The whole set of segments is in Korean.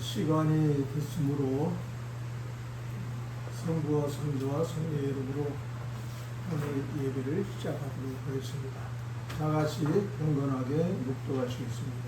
시간이 됐으므로 성부와 성자와 성령의 이름으로 오늘 예배를 시작하도록 하겠습니다. 다 같이 경건하게 묵도하시겠습니다.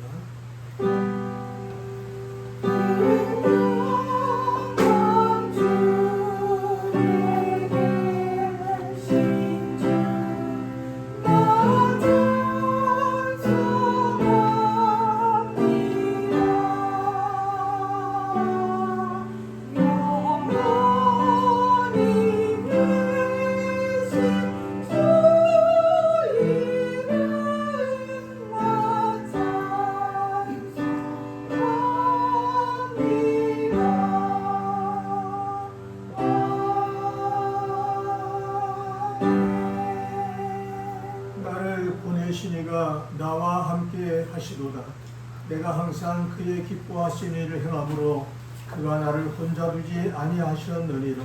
보내시니가 나와 함께 하시도다. 내가 항상 그의 기뻐하신 일을 행함으로 그가 나를 혼자 두지 아니하셨느니라.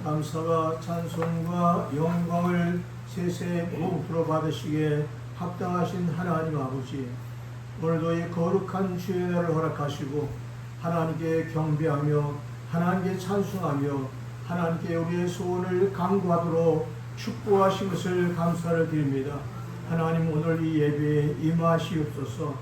감사와 찬송과 영광을 세세 무엇으로 받으시기에 합당하신 하나님 아버지, 오늘도 이 거룩한 주의 날을 허락하시고 하나님께 경배하며 하나님께 찬송하며 하나님께 우리의 소원을 간구하도록 축복하신 것을 감사를 드립니다. 하나님, 오늘 이 예배에 임하시옵소서.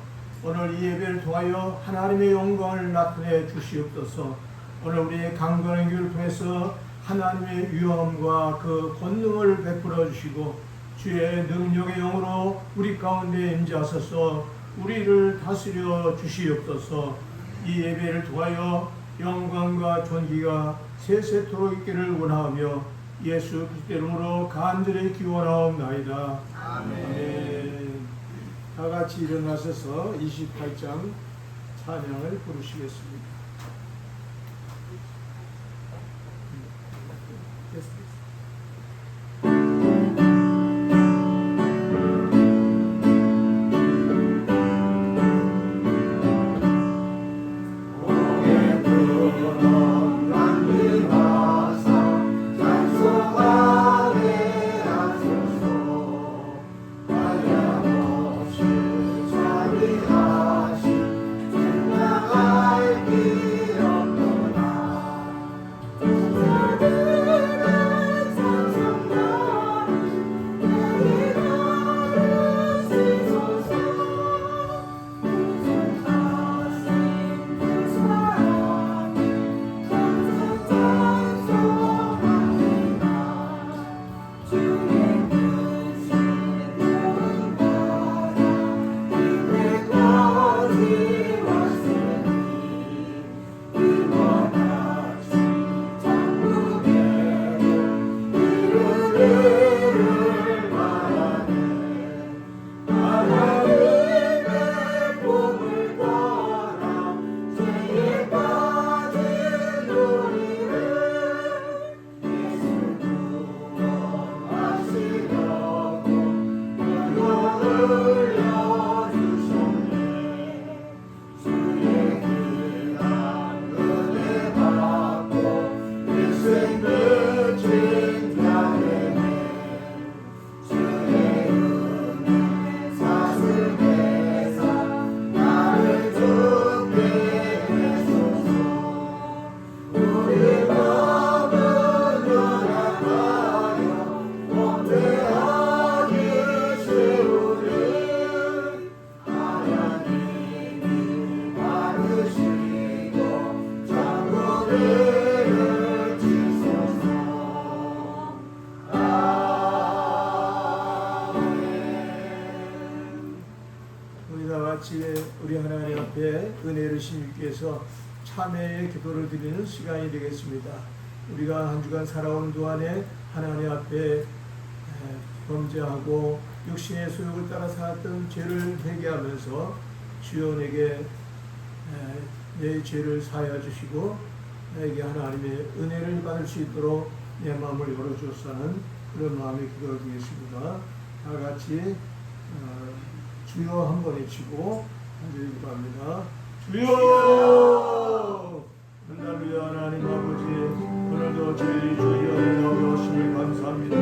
오늘 이 예배를 통하여 하나님의 영광을 나타내 주시옵소서. 오늘 우리의 강건한 교회를 통해서 하나님의 위엄과 그 권능을 베풀어 주시고 주의 능력의 영으로 우리 가운데 임재하소서. 우리를 다스려 주시옵소서. 이 예배를 통하여 영광과 존귀가 세세토록 있기를 원하며 예수 그리스도 이름으로 간절히 기원하옵나이다. 아멘. 다 같이 일어나셔서 28장 찬양을 부르시겠습니다. 우리 하나님 앞에 은혜를 심기 위해서 참회의 기도를 드리는 시간이 되겠습니다. 우리가 한 주간 살아온 동안에 하나님 앞에 범죄하고 육신의 소욕을 따라 살았던 죄를 회개하면서 주여 내게 내 죄를 사하여 주시고 나에게 하나님의 은혜를 받을 수 있도록 내 마음을 열어주었사는 그런 마음의 기도를 드리겠습니다. 다 같이 주여 한번 외치고 한번 기도합니다. 주여! 할렐루야. 하나님 아버지, 오늘도 저희 주여 나오셨음을 감사합니다.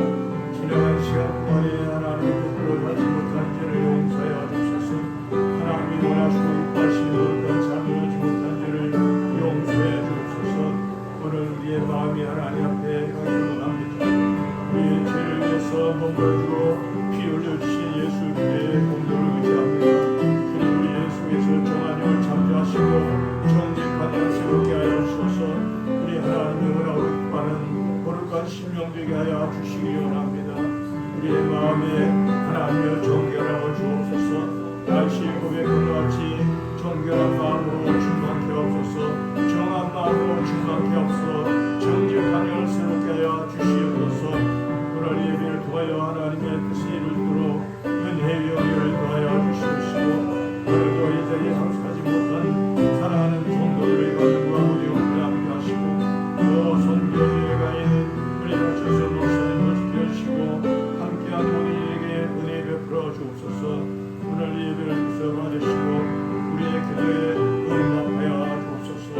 지나간 시간 동안에 하나님의 뜻대로 하지 못한 죄를 용서하여 주셔서 하나님이 원하시고 기뻐하시는 어떤 삶을 하지 못한 죄를 몸을 피 흘려주신 예수님의 공로를 의지합니다. 그리고 예수께서 정한영을 창조하시고 정직한 영생롭게 하여 주셔서 우리 하나님의 은하로 받는 거룩한 심령 되게 하여 주시기 원합니다. 우리의 마음에 하나님의 정결함을 주옵소서. 다시 고백한 같이 정결한 마음으로 충만케 하옵소서. 정한 마음으로 충만케 하옵소서. 정직한 영을 새롭게 하여 주시옵소서. 오늘 예배를 통하여 하나님의 뜻을 이루도록 은혜의 영역을 더하여 주시옵시고 오늘도 이 자리에 함께하지 못한 사랑하는 성도들의 가정과 어려움을 함께 하시고 또 선교회에 가 있는 우리 박철선 목사님을 지켜주시고 함께한 모든 이에게 은혜 베풀어 주옵소서. 오늘 예배를 주셔 받으시고 우리의 기도에 응답하여 주옵소서.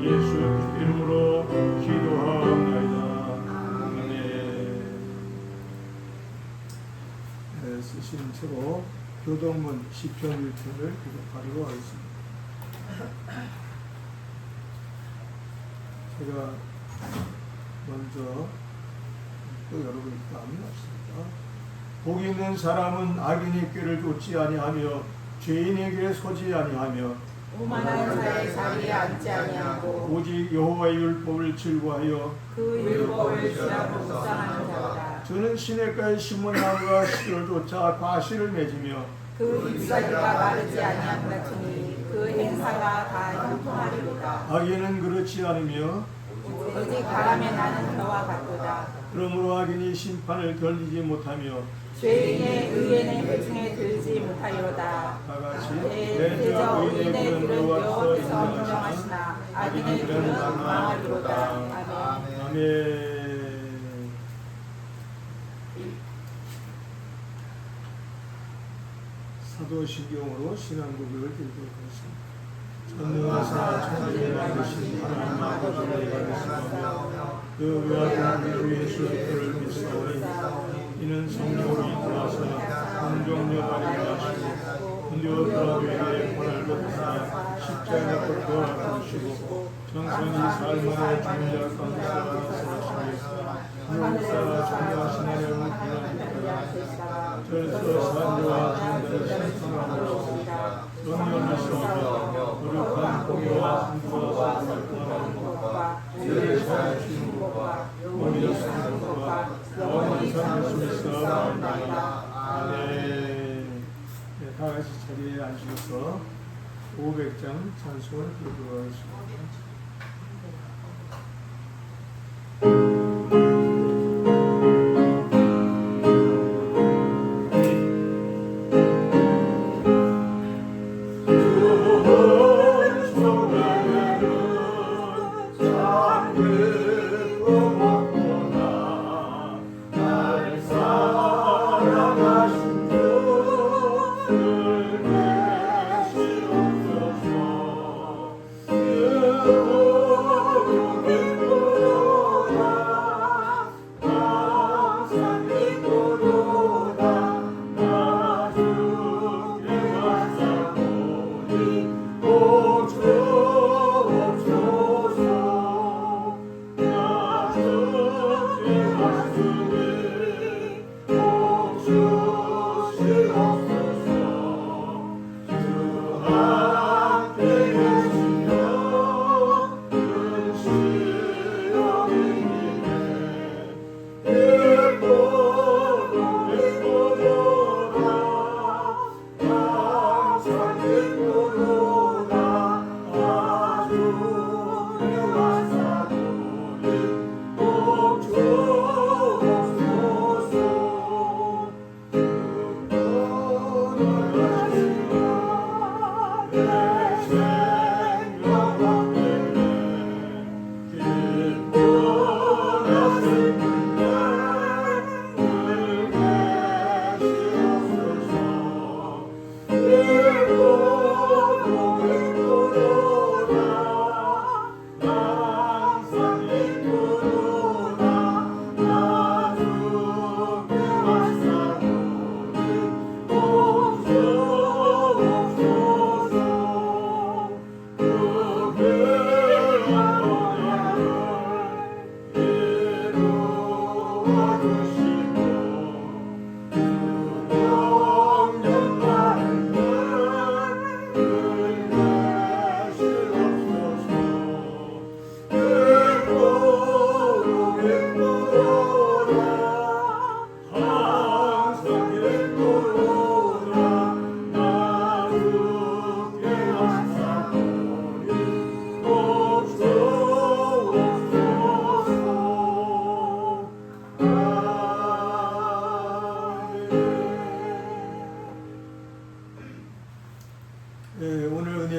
예수 그리스도 이름으로 기도하옵나이다. 쓰신 채로 교동문 시편 1편을 기록하려고 하겠습니다. 제가 먼저 또 여러분께 안내하겠습니다. 복 있는 사람은 악인의 꾀를 좇지 아니하며 죄인의 길에 서지 아니하며 오만한 자의 자리에 앉지 아니하고 오직 여호와의 율법을 즐거워하여 그 율법을 주야로 묵상하는 자다. 저는 시냇가의 신문나무가 씨를 쫓아 과실을 맺으며 그 잎사귀가 마르지 아니함 같으니 그 행사가 다 형통하리로다. 악인은 그렇지 않으며 오직 바람에 나는 그와 같도다. 그러므로 악인이 심판을 견디지 못하며 죄인의 의인의 회중에 들지 못하리로다. 다같이 대저 의인의 길은 여호와께서 인정하시나 악인의 길은 망하리로다. 아멘. 아멘. 사도신경으로 신앙고백을 드리도록 하겠습니다. 전능하사 천지를 만드신 하나님 아버지를 받으시며 그 외아들 우리 예수 그리스도를 믿사오니 이는 성령으로 인도하사 공정여발이 하시고 근대어들에게 권한을 받으사 십자가에 꽂혀 죽으시고 정성이 삶으로 죽는 자 가운데서 살아나시며 하늘에서 존귀하신 하나님을 부르짖으라. 저에서 산자와 진들을 신성하옵소서. 영원하시며 거룩한 공의와 승부와 살펴하는 것과 죄를 사하시는 것과 영원히 사는 것과 영원히 사는 것을 쌓아옵나이다. 아멘. 다 같이 자리에 앉으셔서 500장 찬송을 부르도록 하겠습니다. 그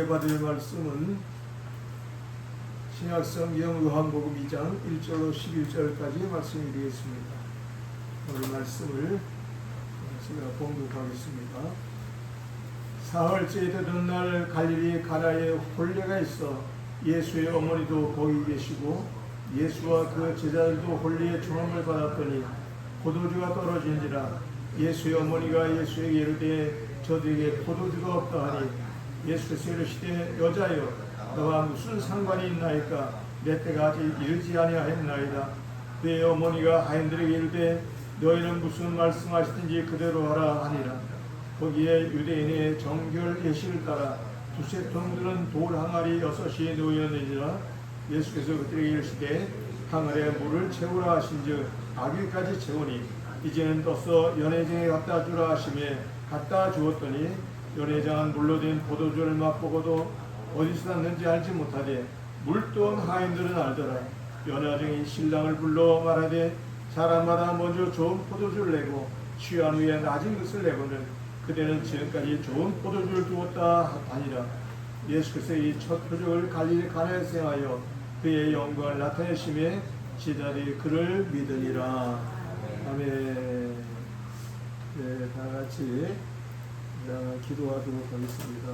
받을 말씀은 신약성경 요한복음 2장 1절로 11절까지의 말씀이 되겠습니다. 오늘 말씀을 제가 봉독하겠습니다. 사흘째 되던 날 갈릴리 가나에 혼례가 있어 예수의 어머니도 거기 계시고 예수와 그 제자들도 혼례의 초함을 받았더니 포도주가 떨어진지라 예수의 어머니가 예수에게 이르되 저들에게 포도주가 없다 하니 예수께서 이르시되 여자여 너와 무슨 상관이 있나이까 내 때가 아직 이르지 아니하였나이다. 그의 어머니가 하인들에게 이르되 너희는 무슨 말씀하시든지 그대로 하라 하니라. 거기에 유대인의 정결 예시를 따라 두세 통들은 돌 항아리 6이 놓였느니라. 예수께서 그들에게 이르시되 항아리에 물을 채우라 하신즉 아귀까지 채우니 이제는 떠서 연회장에 갖다 주라 하시매 갖다 주었더니 연회장은 물로 된 포도주를 맛보고도 어디서 났는지 알지 못하되 물돈 하인들은 알더라. 연회장이 신랑을 불러 말하되 사람마다 먼저 좋은 포도주를 내고 취한 후에 낮은 것을 내고는 그대는 지금까지 좋은 포도주를 두었다 하니라. 예수께서 이 첫 표적을 갈릴리 가나에서 행하여 그의 영광을 나타내심에 제자들이 그를 믿으니라. 아멘. 네, 다 같이 기도하도록 하겠습니다.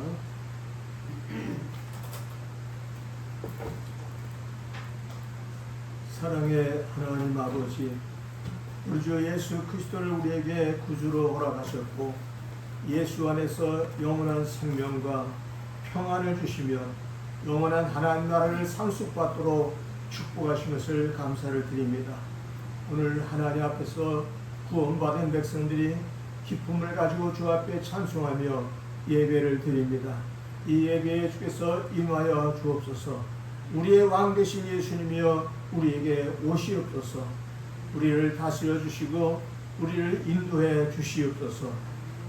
사랑의 하나님 아버지, 우리 주 예수 그리스도를 우리에게 구주로 허락하셨고 예수 안에서 영원한 생명과 평안을 주시며 영원한 하나님 나라를 상속받도록 축복하신 것을 감사를 드립니다. 오늘 하나님 앞에서 구원받은 백성들이 기쁨을 가지고 주 앞에 찬송하며 예배를 드립니다. 이 예배에 주께서 임하여 주옵소서. 우리의 왕 되신 예수님이여 우리에게 오시옵소서. 우리를 다스려 주시고 우리를 인도해 주시옵소서.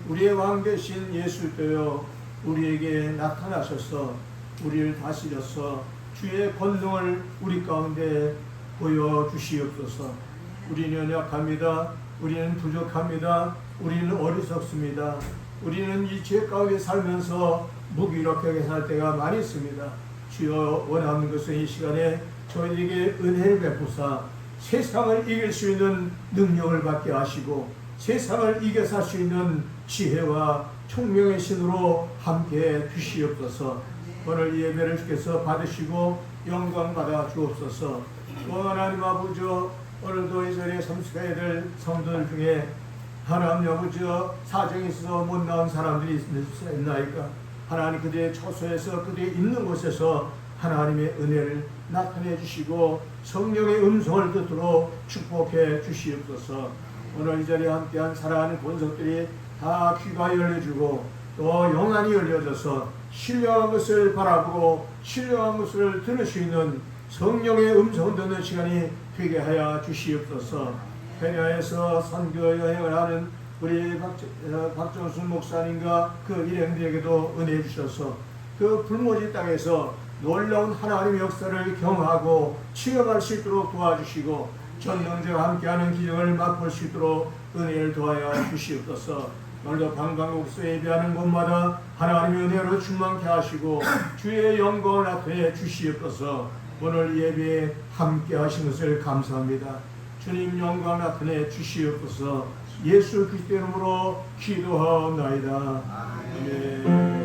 우리의 왕 되신 예수께여 우리에게 나타나셔서 우리를 다스려서 주의 권능을 우리 가운데 보여주시옵소서. 우리는 약합니다. 우리는 부족합니다. 우리는 어리석습니다. 우리는 이 죄 가운데 살면서 무기력하게 살 때가 많이 있습니다. 주여 원하는 것은 이 시간에 저희에게 은혜를 베푸사 세상을 이길 수 있는 능력을 받게 하시고 세상을 이겨 살 수 있는 지혜와 총명의 신으로 함께 주시옵소서. 오늘 이 예배를 주께서 받으시고 영광 받아 주옵소서. 하나님 아버지, 오늘도 이 자리에 참석해야 될 성도들 중에 하나님 아버지 사정이 있어서 못 나온 사람들이 있나이까? 하나님 그들의 처소에서 그들의 있는 곳에서 하나님의 은혜를 나타내 주시고 성령의 음성을 듣도록 축복해 주시옵소서. 오늘 이 자리에 함께한 사랑하는 본석들이 다 귀가 열려주고 또 영안이 열려져서 신령한 것을 바라보고 신령한 것을 들을 수 있는 성령의 음성 듣는 시간이 되게 하여 주시옵소서. 케냐에서 선교 여행을 하는 우리 박정순 목사님과 그 일행들에게도 은혜 주셔서 그 불모지 땅에서 놀라운 하나님의 역사를 경험하고 체험할 수 있도록 도와주시고 전능자와 함께하는 기적을 맛볼 수 있도록 은혜를 도하여 주시옵소서. 오늘도 방방곡소 예배하는 곳마다 하나님의 은혜로 충만케 하시고 주의 영광을 나타내 주시옵소서. 오늘 예배에 함께 하신 것을 감사합니다. 주님 영광 나타내 주시옵소서. 예수 그리스도의 이름으로 기도하옵나이다. 아멘.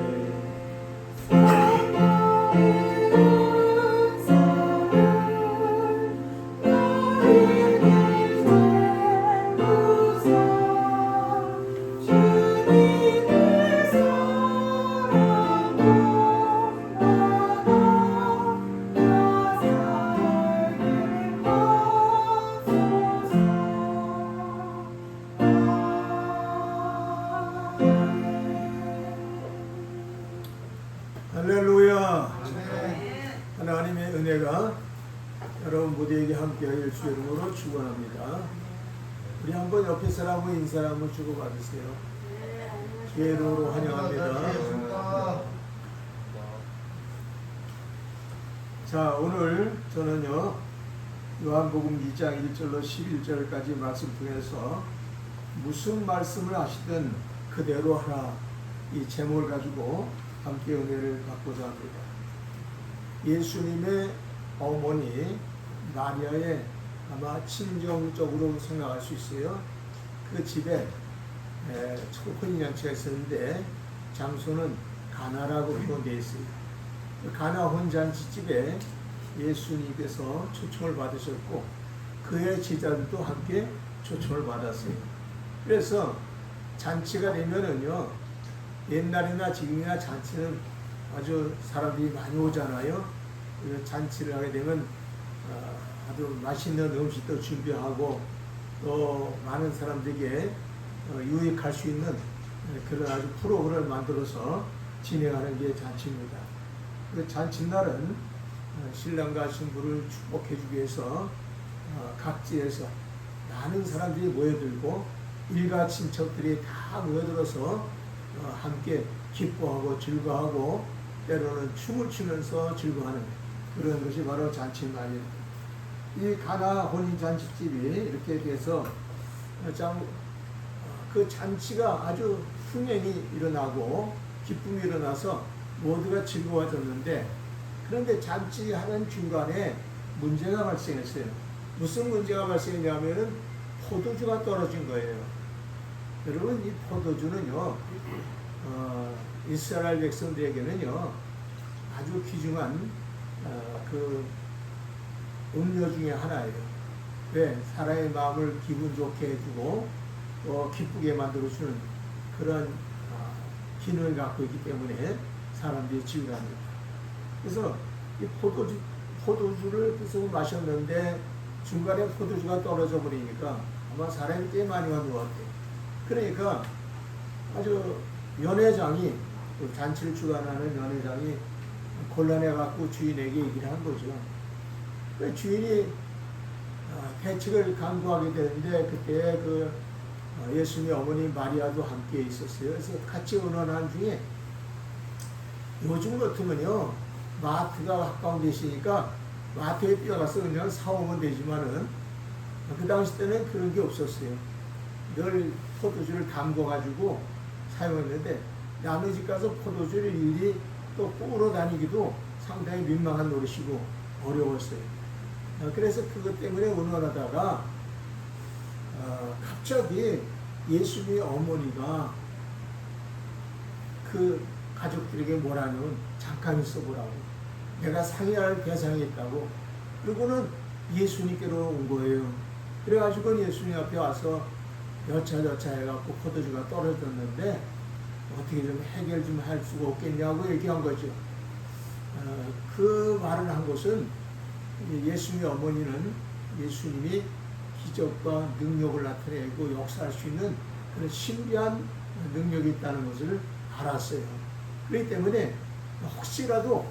할렐루야. 하나님의 은혜가 여러분 모두에게 함께하여 주의 이름으로 축원합니다. 우리 한번 옆에 사람과 인사를 한번 주고받으세요. 주의 이름으로 환영합니다. 자, 오늘 저는요 요한복음 2장 1절로 11절까지 말씀 통해서 무슨 말씀을 하시든 그대로 하라 이 제목을 가지고 함께 은혜를 받고자 합니다. 예수님의 어머니 마리아의 아마 친정적으로 생각할 수 있어요. 그 집에 혼인잔치가 있었는데 장소는 가나라고 표현되어 있어요. 가나 혼잔치집에 예수님께서 초청을 받으셨고 그의 제자들도 함께 초청을 받았어요. 그래서 잔치가 되면은요, 옛날이나 지금이나 잔치는 아주 사람들이 많이 오잖아요. 잔치를 하게 되면 아주 맛있는 음식도 준비하고 또 많은 사람들에게 유익할 수 있는 그런 아주 프로그램을 만들어서 진행하는 게 잔치입니다. 그 잔치날은 신랑과 신부를 축복해 주기 위해서 각지에서 많은 사람들이 모여들고 일가 친척들이 다 모여들어서 함께 기뻐하고 즐거워하고 때로는 춤을 추면서 즐거워하는 그런 것이 바로 잔치날입니다. 이 가나 혼인잔치집이 이렇게 돼서 참 그 잔치가 아주 흥행이 일어나고 기쁨이 일어나서 모두가 즐거워졌는데, 그런데 잔치하는 중간에 문제가 발생했어요. 무슨 문제가 발생했냐면은 포도주가 떨어진 거예요. 여러분, 이 포도주는요, 이스라엘 백성들에게는요 아주 귀중한 그 음료 중에 하나예요. 왜? 사람의 마음을 기분 좋게 해주고 또 기쁘게 만들어주는 그런 기능을 갖고 있기 때문에 사람들이 즐거워합니다. 그래서 이 포도주를 계속 마셨는데 중간에 포도주가 떨어져 버리니까 아마 사람이 꽤 많이 왔는 것 같아요. 그러니까 아주 연회장이, 그 잔치를 주관하는 연회장이 곤란해갖고 주인에게 얘기를 한 거죠. 그 주인이 대책을 강구하게 되는데 그때 그 예수님의 어머니 마리아도 함께 있었어요. 그래서 같이 의논한 중에 요즘 같으면요 마트가 가까운 데 있으니까 마트에 뛰어가서 그냥 사오면 되지만은 그 당시 때는 그런 게 없었어요. 늘 포도주를 담궈가지고 사용했는데 남의 집 가서 포도주를 일일이 또 꾸러 다니기도 상당히 민망한 노릇이고 어려웠어요. 그래서 그것 때문에 의논하다가 갑자기 예수님의 어머니가 그 가족들에게 뭐라냐면 잠깐 있어보라고, 내가 상의할 대상이 있다고. 그리고는 예수님께로 온 거예요. 그래가지고 예수님 앞에 와서 여차저차 해갖고 포도주가 떨어졌는데 어떻게 좀 해결 좀 할 수가 없겠냐고 얘기한 거죠. 그 말을 한 것은 예수님의 어머니는 예수님이 기적과 능력을 나타내고 역사할 수 있는 그런 신비한 능력이 있다는 것을 알았어요. 그렇기 때문에 혹시라도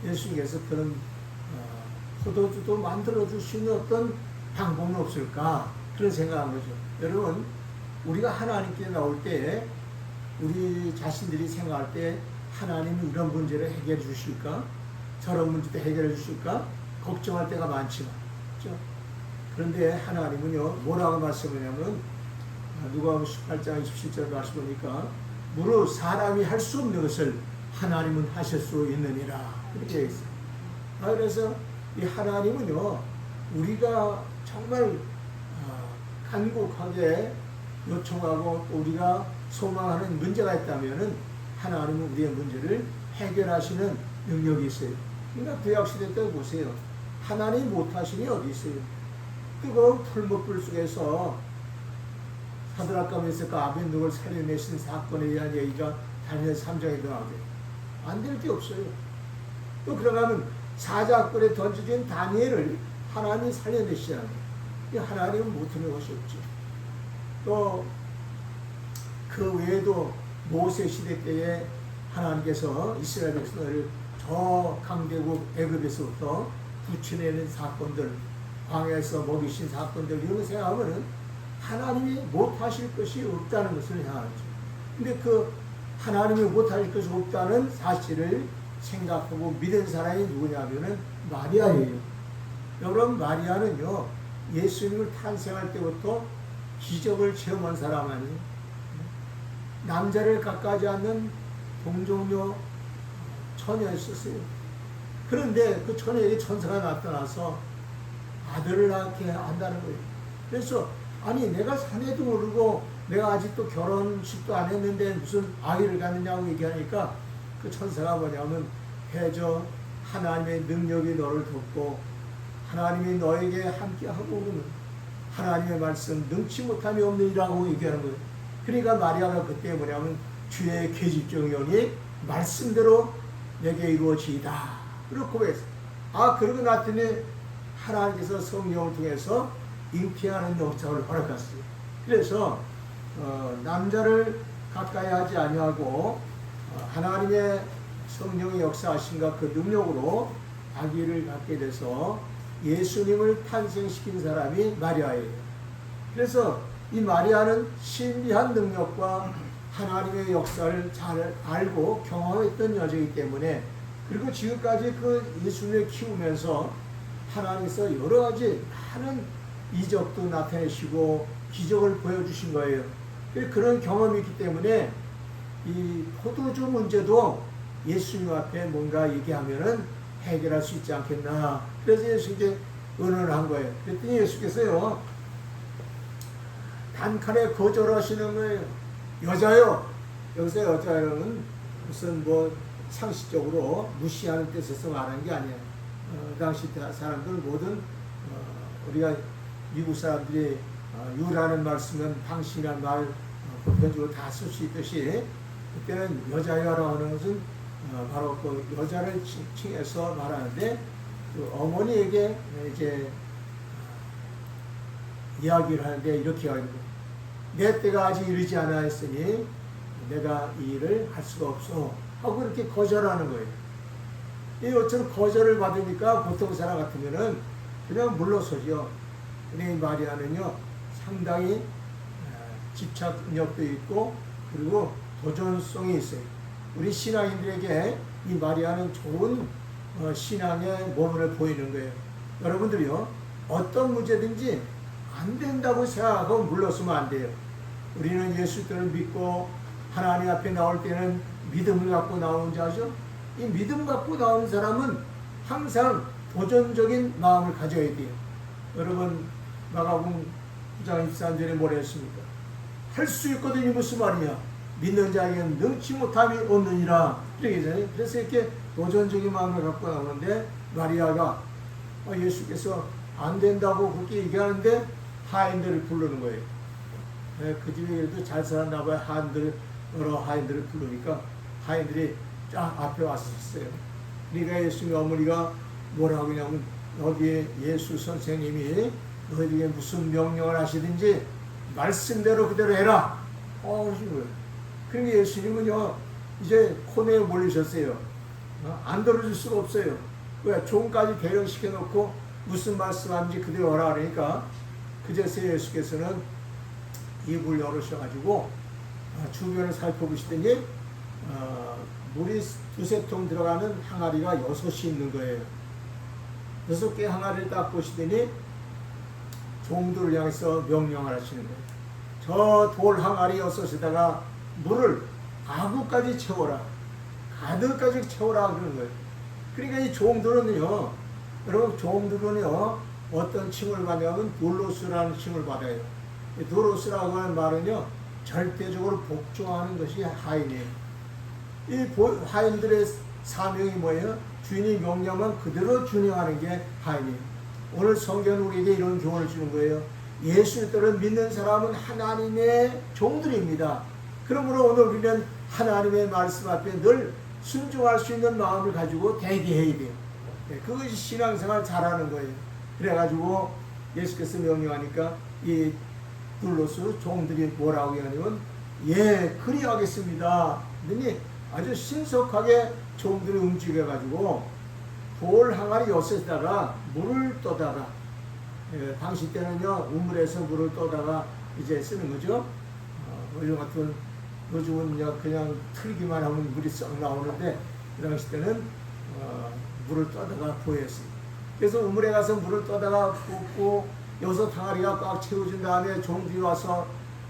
예수님께서 그런 포도주도 만들어줄 수 있는 어떤 방법은 없을까, 그런 생각한 거죠. 여러분, 우리가 하나님께 나올 때 우리 자신들이 생각할 때 하나님이 이런 문제를 해결해 주실까, 저런 문제도 해결해 주실까 걱정할 때가 많지만, 그렇죠? 그런데 하나님은요 뭐라고 말씀하냐면 누가복음 18장 27절 말씀 보니까 무릇 사람이 할 수 없는 것을 하나님은 하실 수 있느니라, 그렇게 되어 있어요. 그래서 이 하나님은요 우리가 정말 간곡하게 요청하고 우리가 소망하는 문제가 있다면은 하나님은 우리의 문제를 해결하시는 능력이 있어요. 그러니까 구약시대 때 보세요. 하나님이 못하시니 어디 있어요? 뜨거운 풀무불 속에서 사드락과 메삭과 아벤노고를 살려내신 사건에 대한 얘기가 다니엘 3장에 나오게 안 될 게 없어요. 또 그러면 사자굴에 던져진 다니엘을 하나님이 살려내시잖아요. 하나님은 못하는 것이 없죠. 또 그 외에도 모세 시대 때에 하나님께서 이스라엘 백성을 저 강대국 애굽에서부터 구출해낸 사건들, 광야에서 먹이신 사건들, 이런 거 생각하면은 하나님이 못하실 것이 없다는 것을 생각하죠. 근데 그 하나님이 못하실 것이 없다는 사실을 생각하고 믿은 사람이 누구냐면은 마리아예요. 여러분, 마리아는요 예수님을 탄생할 때부터 기적을 체험한 사람 아니에요. 남자를 가까지 않는 동정녀 처녀였었어요. 그런데 그 처녀에게 천사가 나타나서 아들을 낳게 한다는 거예요. 그래서 아니 내가 사내도 모르고 내가 아직도 결혼식도 안 했는데 무슨 아이를 갖느냐고 얘기하니까 그 천사가 뭐냐면 해저 하나님의 능력이 너를 돕고 하나님이 너에게 함께하고 그러면 하나님의 말씀 능치 못함이 없느니라고 얘기하는 거예요. 그러니까 마리아가 그때 뭐냐면 주의 계집종이오니 말씀대로 내게 이루어지이다. 그리고 고백했어요. 그러고 났더니 하나님께서 성령을 통해서 잉태하는 역사를 허락했어요. 그래서 남자를 가까이 하지 아니하고 하나님의 성령의 역사하신가 그 능력으로 아기를 갖게 돼서 예수님을 탄생시킨 사람이 마리아예요. 그래서 이 마리아는 신비한 능력과 하나님의 역사를 잘 알고 경험했던 여자이기 때문에 그리고 지금까지 그 예수님을 키우면서 하나님께서 여러 가지 많은 이적도 나타내시고 기적을 보여주신 거예요. 그런 경험이 있기 때문에 이 포도주 문제도 예수님 앞에 뭔가 얘기하면은 해결할 수 있지 않겠나. 그래서 예수님께 의논을 한 거예요. 그랬더니 예수께서요, 단칼에 거절하시는 거예요. 여자요. 여기서 여자는 무슨 뭐 상식적으로 무시하는 뜻에서 말하는 게 아니에요. 당시 사람들 모든 우리가 미국 사람들이 유라는 말 쓰면 당신이라는 말 보편적으로 다 쓸 수 있듯이 그때는 여자여라고 하는 것은 바로 그 여자를 칭해서 말하는데 그 어머니에게 이제 이야기를 하는데 이렇게 하는 거예요. 내 때가 아직 이르지 않아 했으니 내가 이 일을 할 수가 없어 하고 이렇게 거절하는 거예요. 이 어처럼 거절을 받으니까 보통 사람 같으면은 그냥 물러서죠. 근데 이 마리아는요 상당히 집착력도 있고 그리고 도전성이 있어요. 우리 신앙인들에게 이 마리아는 좋은 신앙의 모범을 보이는 거예요. 여러분들이요 어떤 문제든지 안 된다고 생각하고 물러서면 안 돼요. 우리는 예수님을 믿고 하나님 앞에 나올 때는 믿음을 갖고 나오는 자죠. 이 믿음 갖고 나오는 사람은 항상 도전적인 마음을 가져야 돼요. 여러분 마가복음 9장 23절에 뭐라 했습니까? 할 수 있거든요. 무슨 말이냐? 믿는 자에게는 능치 못함이 없느니라. 이렇게 했잖아요. 그래서 이렇게 도전적인 마음을 갖고 나오는데 마리아가 예수께서 안 된다고 그렇게 얘기하는데 하인들을 부르는 거예요. 그 집에 그래도 잘 살았나 봐요. 여러 하인들을 부르니까 하인들이 쫙 앞에 왔었어요. 그러니까 예수님 어머니가 뭐라고 하냐면 여기에 예수 선생님이 너희에게 무슨 명령을 하시든지 말씀대로 그대로 해라. 그러신 거예요. 그러니까 예수님은요 이제 코너에 몰리셨어요. 안 들어줄 수가 없어요. 왜? 종까지 대령시켜 놓고 무슨 말씀하는지 그대로 하라 그러니까 그제서 예수께서는 입을 열으셔가지고 주변을 살펴보시더니 물이 2-3통 들어가는 항아리가 6이 있는 거예요. 6개 항아리를 딱 보시더니 종들을 향해서 명령을 하시는 거예요. 저 돌 항아리 6에다가 물을 가구까지 채워라. 가득까지 채워라 그러는 거예요. 그러니까 이 종들은요, 여러분 종들은요 어떤 칭을 받냐면 돌로스라는 칭을 받아요. 돌로스라고 하는 말은요 절대적으로 복종하는 것이 하인이에요. 이 하인들의 사명이 뭐예요? 주인이 명령만 그대로 준행하는 게 하인이에요. 오늘 성경은 우리에게 이런 교훈을 주는 거예요. 예수를 믿는 사람은 하나님의 종들입니다. 그러므로 오늘 우리는 하나님의 말씀 앞에 늘 순종할 수 있는 마음을 가지고 대기해야 돼요. 그것이 신앙생활 잘하는 거예요. 그래가지고 예수께서 명령하니까 이 둘로스 종들이 뭐라고 하냐면 그리하겠습니다. 그러니 아주 신속하게 종들이 움직여가지고 돌 항아리 6에다가 물을 떠다가 당시 때는요 우물에서 물을 떠다가 이제 쓰는 거죠. 이런 같은 요즘은 그냥 틀기만 하면 물이 썩 나오는데 그 당시 때는 물을 떠다가 보였어요. 그래서 우물에 가서 물을 떠다가 붓고 6 항아리가 꽉 채워진 다음에 종들이 와서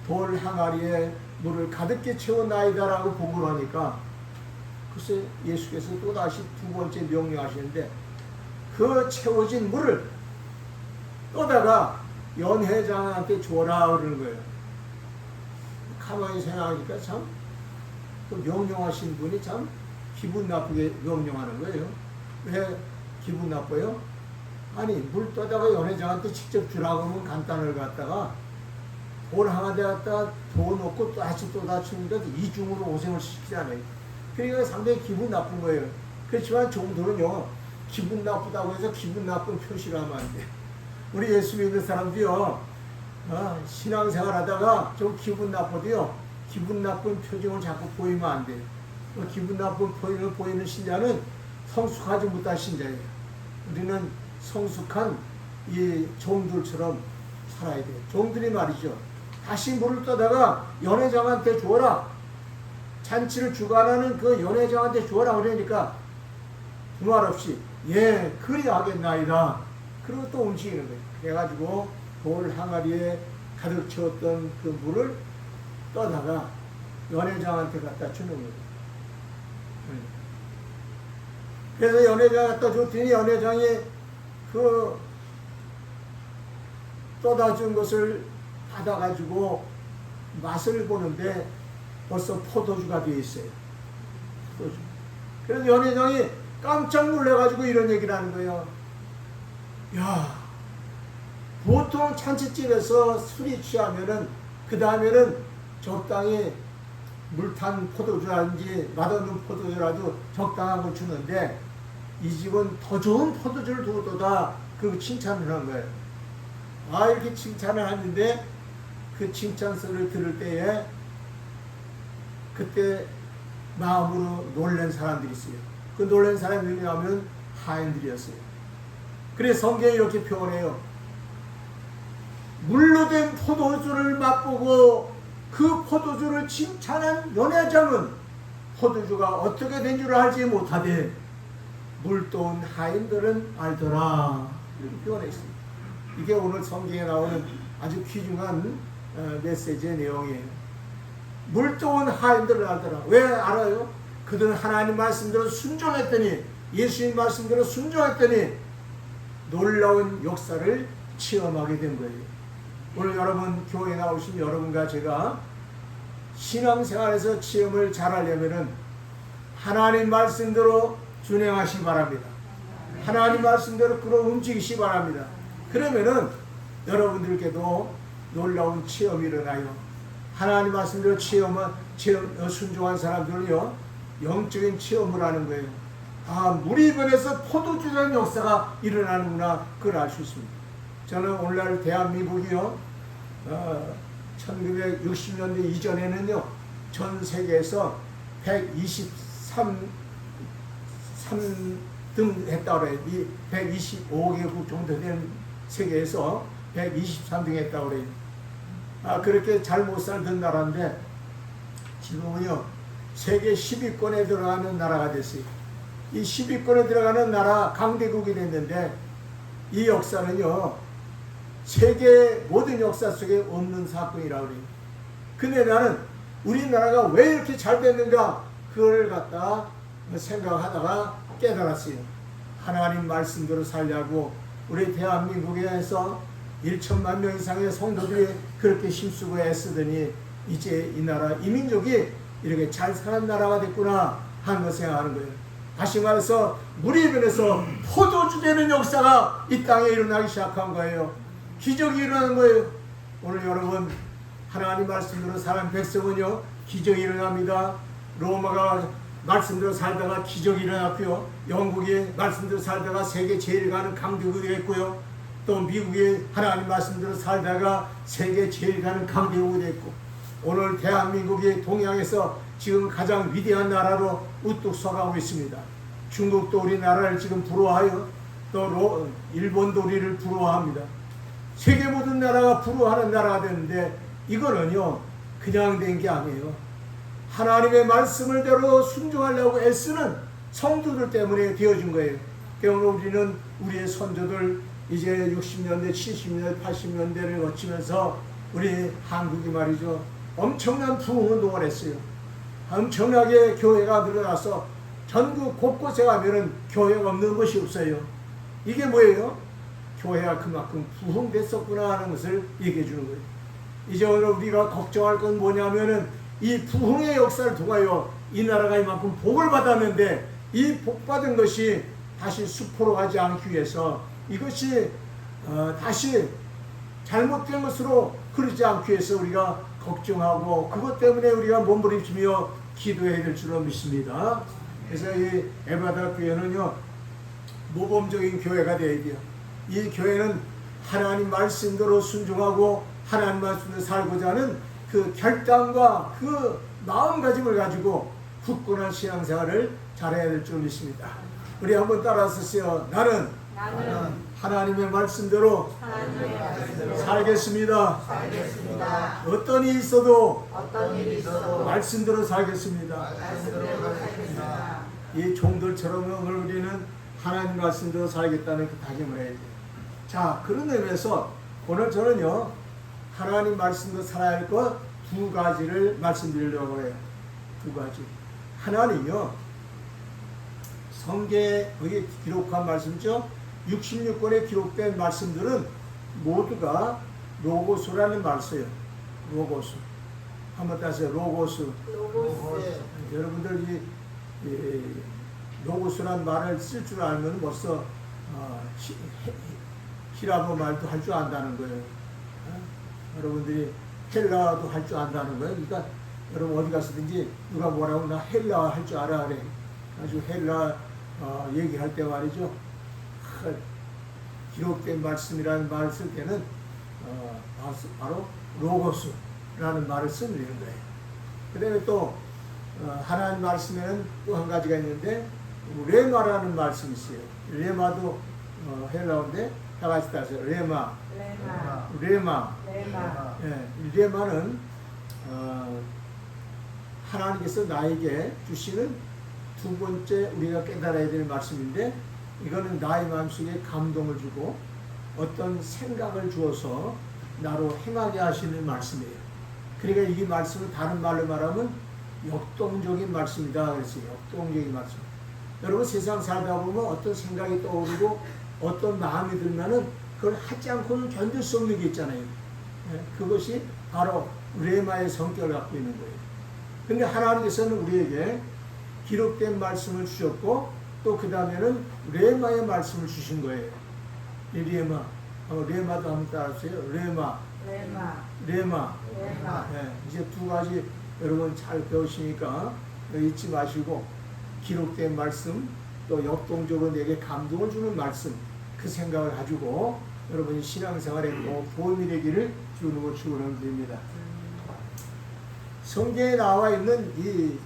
돌 항아리에 물을 가득히 채워나이다라고 보고를 하니까 글쎄 예수께서 또다시 두 번째 명령하시는데 그 채워진 물을 떠다가 연회장한테 줘라 그러는 거예요. 가만히 생각하니까 참 그 명령하신 분이 참 기분 나쁘게 명령하는 거예요. 왜 기분 나빠요? 아니 물 떠다가 연회장한테 직접 주라고 하면 간단을 갖다가 돌 하나에 갖다가 돈 넣고 다시 주니까 이중으로 고생을 시키잖아요. 그러니까 상당히 기분 나쁜 거예요. 그렇지만 종들은요 기분 나쁘다고 해서 기분 나쁜 표시를 하면 안 돼. 우리 예수 믿는 사람도요 신앙생활 하다가 좀 기분 나빠도요 기분 나쁜 표정을 자꾸 보이면 안 돼요. 기분 나쁜 표정을 보이는 신자는 성숙하지 못한 신자예요. 우리는 성숙한 이 종들처럼 살아야 돼요. 종들이 말이죠. 다시 물을 떠다가 연회장한테 주어라. 잔치를 주관하는 그 연회장한테 주어라 그러니까 두말 없이 예 그리하겠나이다. 그리고 또 움직이는 거예요. 그래가지고 돌 항아리에 가득 채웠던 그 물을 떠다가 연회장한테 갖다 주는 거예요. 그래서 연회장 갖다 줬더니 연회장이 그 떠다 준 것을 받아가지고 맛을 보는데 벌써 포도주가 되어 있어요. 포도주. 그래서 연회장이 깜짝 놀라가지고 이런 얘기를 하는 거예요. 야, 보통 잔치집에서 술이 취하면은 그 다음에는 적당히 물탄 포도주라든지 맛없는 포도주라도 적당한 걸 주는데 이 집은 더 좋은 포도주를 두고도다 그 칭찬을 한 거예요. 아 이렇게 칭찬을 하는데 그 칭찬 소리를 들을 때에 그때 마음으로 놀란 사람들이 있어요. 그 놀란 사람이 누구냐면 하인들이었어요. 그래서 성경이 이렇게 표현해요. 물로 된 포도주를 맛보고 그 포도주를 칭찬한 연회장은 포도주가 어떻게 된 줄 알지 못하되 물도온 하인들은 알더라. 이렇게 표현했습니다. 이게 오늘 성경에 나오는 아주 귀중한 메시지의 내용이에요. 물도온 하인들을 알더라. 왜 알아요? 그들은 하나님 말씀대로 순종했더니 예수님 말씀대로 순종했더니 놀라운 역사를 체험하게 된 거예요. 오늘 여러분 교회에 나오신 여러분과 제가 신앙생활에서 체험을 잘하려면은 하나님 말씀대로 준행하시기 바랍니다. 하나님 말씀대로 끌어 움직이시기 바랍니다. 그러면은 여러분들께도 놀라운 체험이 일어나요. 하나님 말씀대로 순종한 사람들은요 영적인 체험을 하는 거예요. 아, 물이 변해서 포도주라는 역사가 일어나는구나, 그걸 알 수 있습니다. 저는 오늘날 대한민국이요 1960년대 이전에는요 전 세계에서 123등 했다고 그래요. 125개국 정도 된 세계에서 123등 했다고 그래요. 아, 그렇게 잘 못 살던 나라인데 지금은요 세계 10위권에 들어가는 나라가 됐어요. 이 10위권에 들어가는 나라 강대국이 됐는데 이 역사는요 세계 모든 역사 속에 없는 사건이라고 그래요. 근데 나는 우리나라가 왜 이렇게 잘 됐는가 그걸 갖다 생각하다가 깨달았어요. 하나님 말씀대로 살려고 우리 대한민국에서 1천만 명 이상의 성도들이 그렇게 힘쓰고 애쓰더니 이제 이 나라 이 민족이 이렇게 잘 사는 나라가 됐구나 하는 걸 생각하는 거예요. 다시 말해서 물이 변해서 포도주 되는 역사가 이 땅에 일어나기 시작한 거예요. 기적이 일어나는 거예요. 오늘 여러분 하나님 말씀대로 사는 백성은요 기적이 일어납니다. 로마가 말씀대로 살다가 기적이 일어났고요. 영국이 말씀대로 살다가 세계 제일 가는 강대국이 됐고요. 또 미국이 하나님 말씀대로 살다가 세계 제일 가는 강대국이 됐고 오늘 대한민국이 동양에서 지금 가장 위대한 나라로 우뚝 서가고 있습니다. 중국도 우리나라를 지금 부러워하여 또 일본도 우리를 부러워합니다. 세계 모든 나라가 부러워하는 나라가 됐는데 이거는요 그냥 된 게 아니에요. 하나님의 말씀을 대로 순종하려고 애쓰는 성도들 때문에 되어진 거예요. 그러므로 우리는 우리의 선조들 이제 60년대, 70년대, 80년대를 거치면서 우리 한국이 말이죠 엄청난 부흥운동을 했어요. 엄청나게 교회가 늘어나서 전국 곳곳에 가면은 교회가 없는 곳이 없어요. 이게 뭐예요? 교회가 그만큼 부흥됐었구나 하는 것을 얘기해 주는 거예요. 이제 오늘 우리가 걱정할 건 뭐냐면은 이 부흥의 역사를 통하여 이 나라가 이만큼 복을 받았는데 이 복 받은 것이 다시 수포로 가지 않기 위해서 이것이 다시 잘못된 것으로 그러지 않기 위해서 우리가 걱정하고 그것 때문에 우리가 몸부림치며 기도해야 될 줄로 믿습니다. 그래서 이 에바다 교회는요 모범적인 교회가 되어야 돼요. 이 교회는 하나님 말씀대로 순종하고 하나님 말씀대로 살고자 하는 그 결단과 그 마음가짐을 가지고 굳건한 신앙생활을 잘해야 될 줄 믿습니다. 우리 한번 따라서 쓰요. 나는 하나님의 말씀대로 살겠습니다. 어떤 일이 있어도 말씀대로 살겠습니다. 이 종들처럼 오늘 우리는 하나님 말씀대로 살겠다는 그 다짐을 해야 돼요. 자, 그런 의미에서 오늘 저는요 하나님 말씀대로 살아야 할 것 두 가지를 말씀드리려고 해요. 두 가지. 하나는요 성경에 여기 기록한 말씀이죠. 66권에 기록된 말씀들은 모두가 로고스라는 말 써요. 로고스. 한번 따세요. 로고스. 여러분들 이 로고스라는 말을 쓸 줄 알면 벌써 히라보 말도 할 줄 안다는 거예요. 여러분들이 헬라도 할 줄 안다는 거예요. 그러니까 여러분 어디 가서든지 누가 뭐라고 나 헬라 할 줄 알아 그래. 아주 헬라 얘기할 때 말이죠. 기록된 말씀이라는 말을 쓸 때는 바로 로고스라는 말을 쓰는 거예요. 그 다음에 또 하나님 말씀에는 또 한 가지가 있는데 레마라는 말씀이 있어요. 레마도 헬라어인데 다 같이 따세요. 레마. 예, 레마는 하나님께서 나에게 주시는 두 번째 우리가 깨달아야 될 말씀인데 이거는 나의 마음속에 감동을 주고 어떤 생각을 주어서 나로 행하게 하시는 말씀이에요. 그러니까 이 말씀을 다른 말로 말하면 역동적인 말씀이다 그랬어요. 역동적인 말씀. 여러분 세상 살다 보면 어떤 생각이 떠오르고 어떤 마음이 들면은 그걸 하지 않고는 견딜 수 없는 게 있잖아요. 그것이 바로 레마의 성격을 갖고 있는 거예요. 근데 하나님께서는 우리에게 기록된 말씀을 주셨고 또 그 다음에는 레마의 말씀을 주신 거예요. 이 레마. 레마도 한번 따라하세요. 레마. 이제 두 가지 여러분 잘 배우시니까 잊지 마시고 기록된 말씀 또 역동적으로 내게 감동을 주는 말씀 그 생각을 가지고 여러분이 신앙생활에 도움이 되기를 주님으로 축원합니다. 성경에 나와 있는 이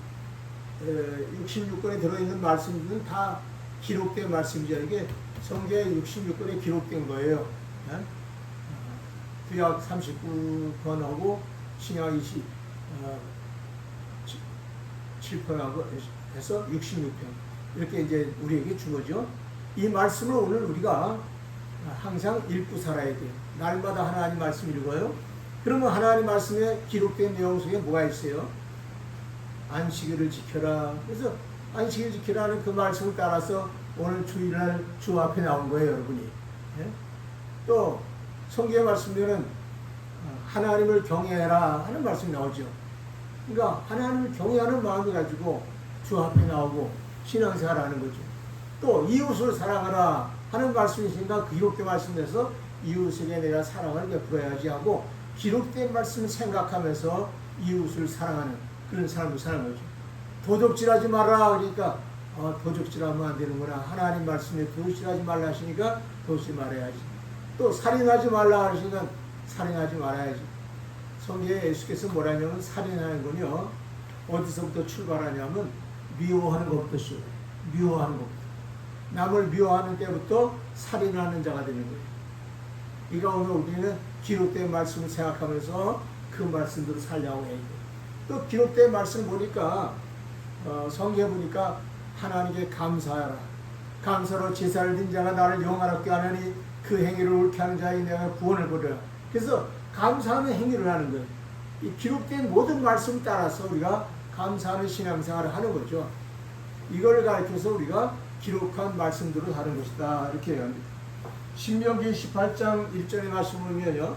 66권에 들어있는 말씀들은 다 기록된 말씀이죠. 이게 성경에 66권에 기록된 거예요. 구약 39권하고 신약 27권하고 해서 66편 이렇게 이제 우리에게 주어져. 이 말씀을 오늘 우리가 항상 읽고 살아야 돼요. 날마다 하나님 말씀 읽어요. 그러면 하나님 말씀에 기록된 내용 속에 뭐가 있어요? 안식일을 지켜라. 그래서 안식일 지키라는 그 말씀을 따라서 오늘 주일날 주 앞에 나온 거예요, 여러분이. 예? 또 성경의 말씀에는 하나님을 경외해라 하는 말씀이 나오죠. 그러니까 하나님을 경외하는 마음을 가지고 주 앞에 나오고 신앙생활하는 거죠. 또 이웃을 사랑하라 하는 말씀이 있으니까 그 기록된 말씀에서 이웃에게 내가 사랑을 베풀어야지 하고 기록된 말씀을 생각하면서 이웃을 사랑하는 그런 삶을 사는 거죠. 도적질하지 마라 그러니까 도적질하면 안 되는구나. 하나님 말씀에 도적질하지 말라 하시니까 도적질 말아야지. 또 살인하지 말라 하시니까 살인하지 말아야지. 성경에 예수께서 뭐라 하냐면 살인하는 건요 어디서부터 출발하냐면 미워하는 것부터 시작해요. 미워하는 것부터. 남을 미워하는 때부터 살인하는 자가 되는 거예요. 그러니까 오늘 우리는 기록된 말씀을 생각하면서 그 말씀대로 살려고 해야 돼요. 또 기록된 말씀 보니까 성경에 보니까 하나님께 감사하라. 감사로 제사를 드린 자가 나를 영화롭게 하느니 그 행위를 옳게 하는 자에게 내가 구원을 보리라. 그래서 감사하는 행위를 하는 거예요. 이 기록된 모든 말씀 따라서 우리가 감사하는 신앙생활을 하는 거죠. 이걸 가르쳐서 우리가 기록한 말씀대로 하는 것이다. 이렇게 해야 합니다. 신명기 18장 1절의 말씀을 보면요.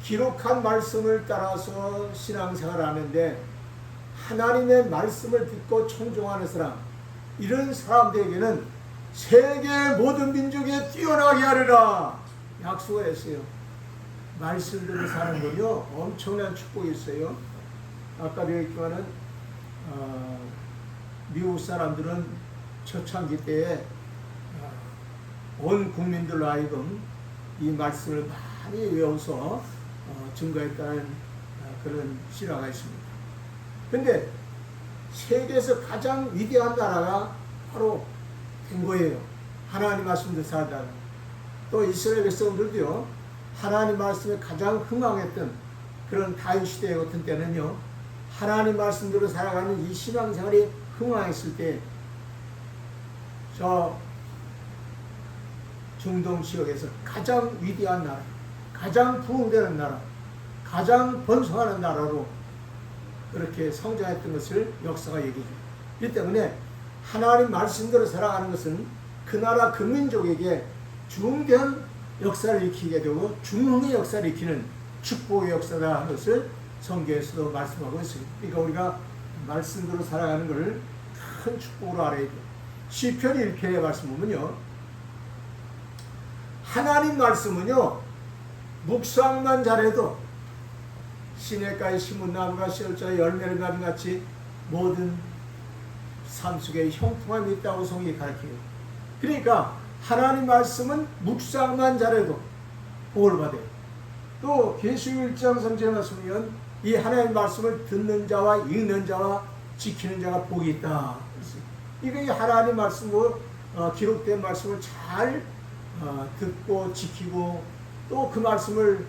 기록한 말씀을 따라서 신앙생활을 하는데 하나님의 말씀을 듣고 청종하는 사람, 이런 사람들에게는 세계 모든 민족에 뛰어나게 하리라 약속을 했어요. 말씀대로 사는 건요 엄청난 축복이 있어요. 아까도 얘기했지만은 미국 사람들은 초창기 때에 온 국민들로 하여금 이 말씀을 많이 외워서 증거했다는 그런 실화가 있습니다. 근데 세계에서 가장 위대한 나라가 바로 된 거예요. 하나님 말씀대로 살다가. 또 이스라엘 백성들도요 하나님 말씀에 가장 흥황했던 그런 다윗 시대 같은 때는요 하나님 말씀대로 살아가는 이 신앙생활이 흥황했을 때 저 중동 지역에서 가장 위대한 나라, 가장 부흥되는 나라, 가장 번성하는 나라로 그렇게 성장했던 것을 역사가 얘기해요. 이 때문에 하나님 말씀대로 살아가는 것은 그 나라 그 민족에게 중대한 역사를 일으키게 되고 중흥의 역사를 일으키는 축복의 역사다 하는 것을 성경에서도 말씀하고 있습니다. 그러니까 우리가 말씀대로 살아가는 것을 큰 축복으로 알아야 돼요. 시편 1편의 말씀 보면요 하나님 말씀은요 묵상만 잘해도 시냇가에 심은 나무가 씨어짜 열매를 가진 같이 모든 삶 속에 형통함이 있다고 성경이 가르쳐요. 그러니까 하나님 말씀은 묵상만 잘해도 복을 받아요. 또 계시록 1장 3절에 말씀하면 이 하나님 말씀을 듣는 자와 읽는 자와 지키는 자가 복이 있다. 이게 하나님 말씀으로 기록된 말씀을 잘 듣고 지키고 또 그 말씀을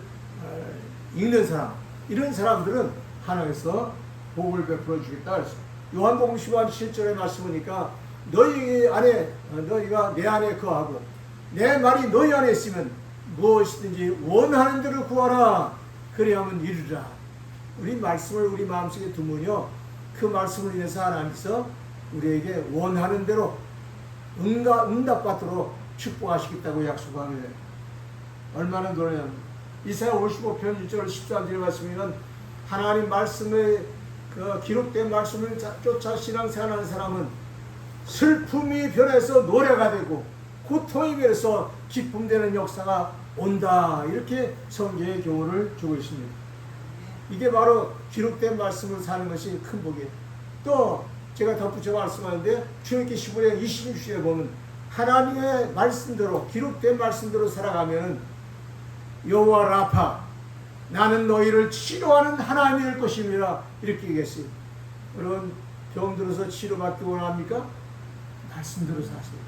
읽는 사람, 이런 사람들은 하나님께서 복을 베풀어 주겠다 그랬어요. 요한복음 15장 7절에 말씀하니까 너희 안에 너희가 내 안에 거하고 내 말이 너희 안에 있으면 무엇이든지 원하는 대로 구하라 그리하면 이루리라. 우리 말씀을 우리 마음속에 두면요 그 말씀을 인해서 하나님께서 우리에게 원하는 대로 응답받도록 축복하시겠다고 약속하는 얼마나 노래냐면 이사야 55편 1절 13절에 말씀이면 하나님 말씀에 그 기록된 말씀을 쫓아 신앙생활하는 사람은 슬픔이 변해서 노래가 되고 고통이 변해서 기쁨되는 역사가 온다. 이렇게 성경의 교훈을 주고 있습니다. 이게 바로 기록된 말씀을 사는 것이 큰 복이에요. 또 제가 덧붙여 말씀하는데 출애굽기 15장 26절에 보면 하나님의 말씀대로 기록된 말씀대로 살아가면 여호와 라파 나는 너희를 치료하는 하나님이 될 것입니다. 이렇게 얘기했어요. 여러분 병 들어서 치료받기 원합니까? 말씀대로 사세요.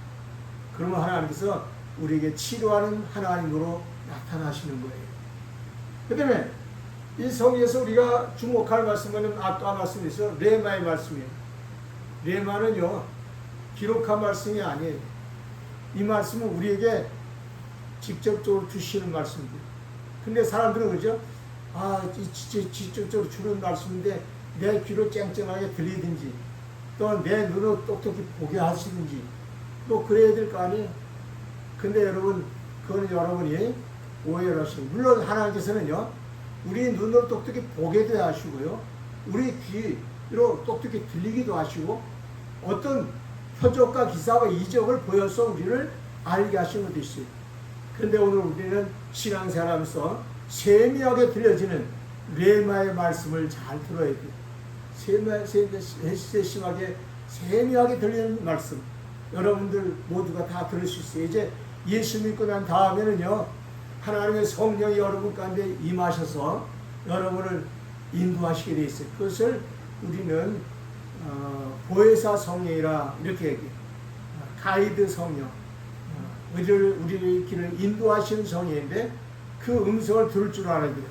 그러면 하나님께서 우리에게 치료하는 하나님으로 나타나시는 거예요. 그 다음에 이 성경에서 우리가 주목할 말씀은 아까 말씀에서 레마의 말씀이에요. 레마는요 기록한 말씀이 아니에요. 이 말씀은 우리에게 직접적으로 주시는 말씀입니다. 근데 사람들은 그죠? 직접적으로 주는 말씀인데 내 귀로 쨍쨍하게 들리든지 또 내 눈으로 똑똑히 보게 하시든지 뭐 그래야 될 거 아니에요. 근데 여러분 그거는 여러분이 오해를 하시고 물론 하나님께서는요 우리 눈으로 똑똑히 보게도 하시고요 우리 귀로 똑똑히 들리기도 하시고 어떤 표적과 기사와 이적을 보여서 우리를 알게 하시는 것도 있어요. 그런데 오늘 우리는 신앙생활하면서 세미하게 들려지는 레마의 말씀을 잘 들어야 돼요. 세미하게 들리는 말씀 여러분들 모두가 다 들을 수 있어요. 이제 예수 믿고 난 다음에는요 하나님의 성령이 여러분 가운데 임하셔서 여러분을 인도하시게 돼 있어요. 그것을 우리는 보혜사 성령이라 이렇게 얘기해요. 가이드 성령, 우리의 길을 인도하시는 성령인데 그 음성을 들을 줄 알아야 돼요.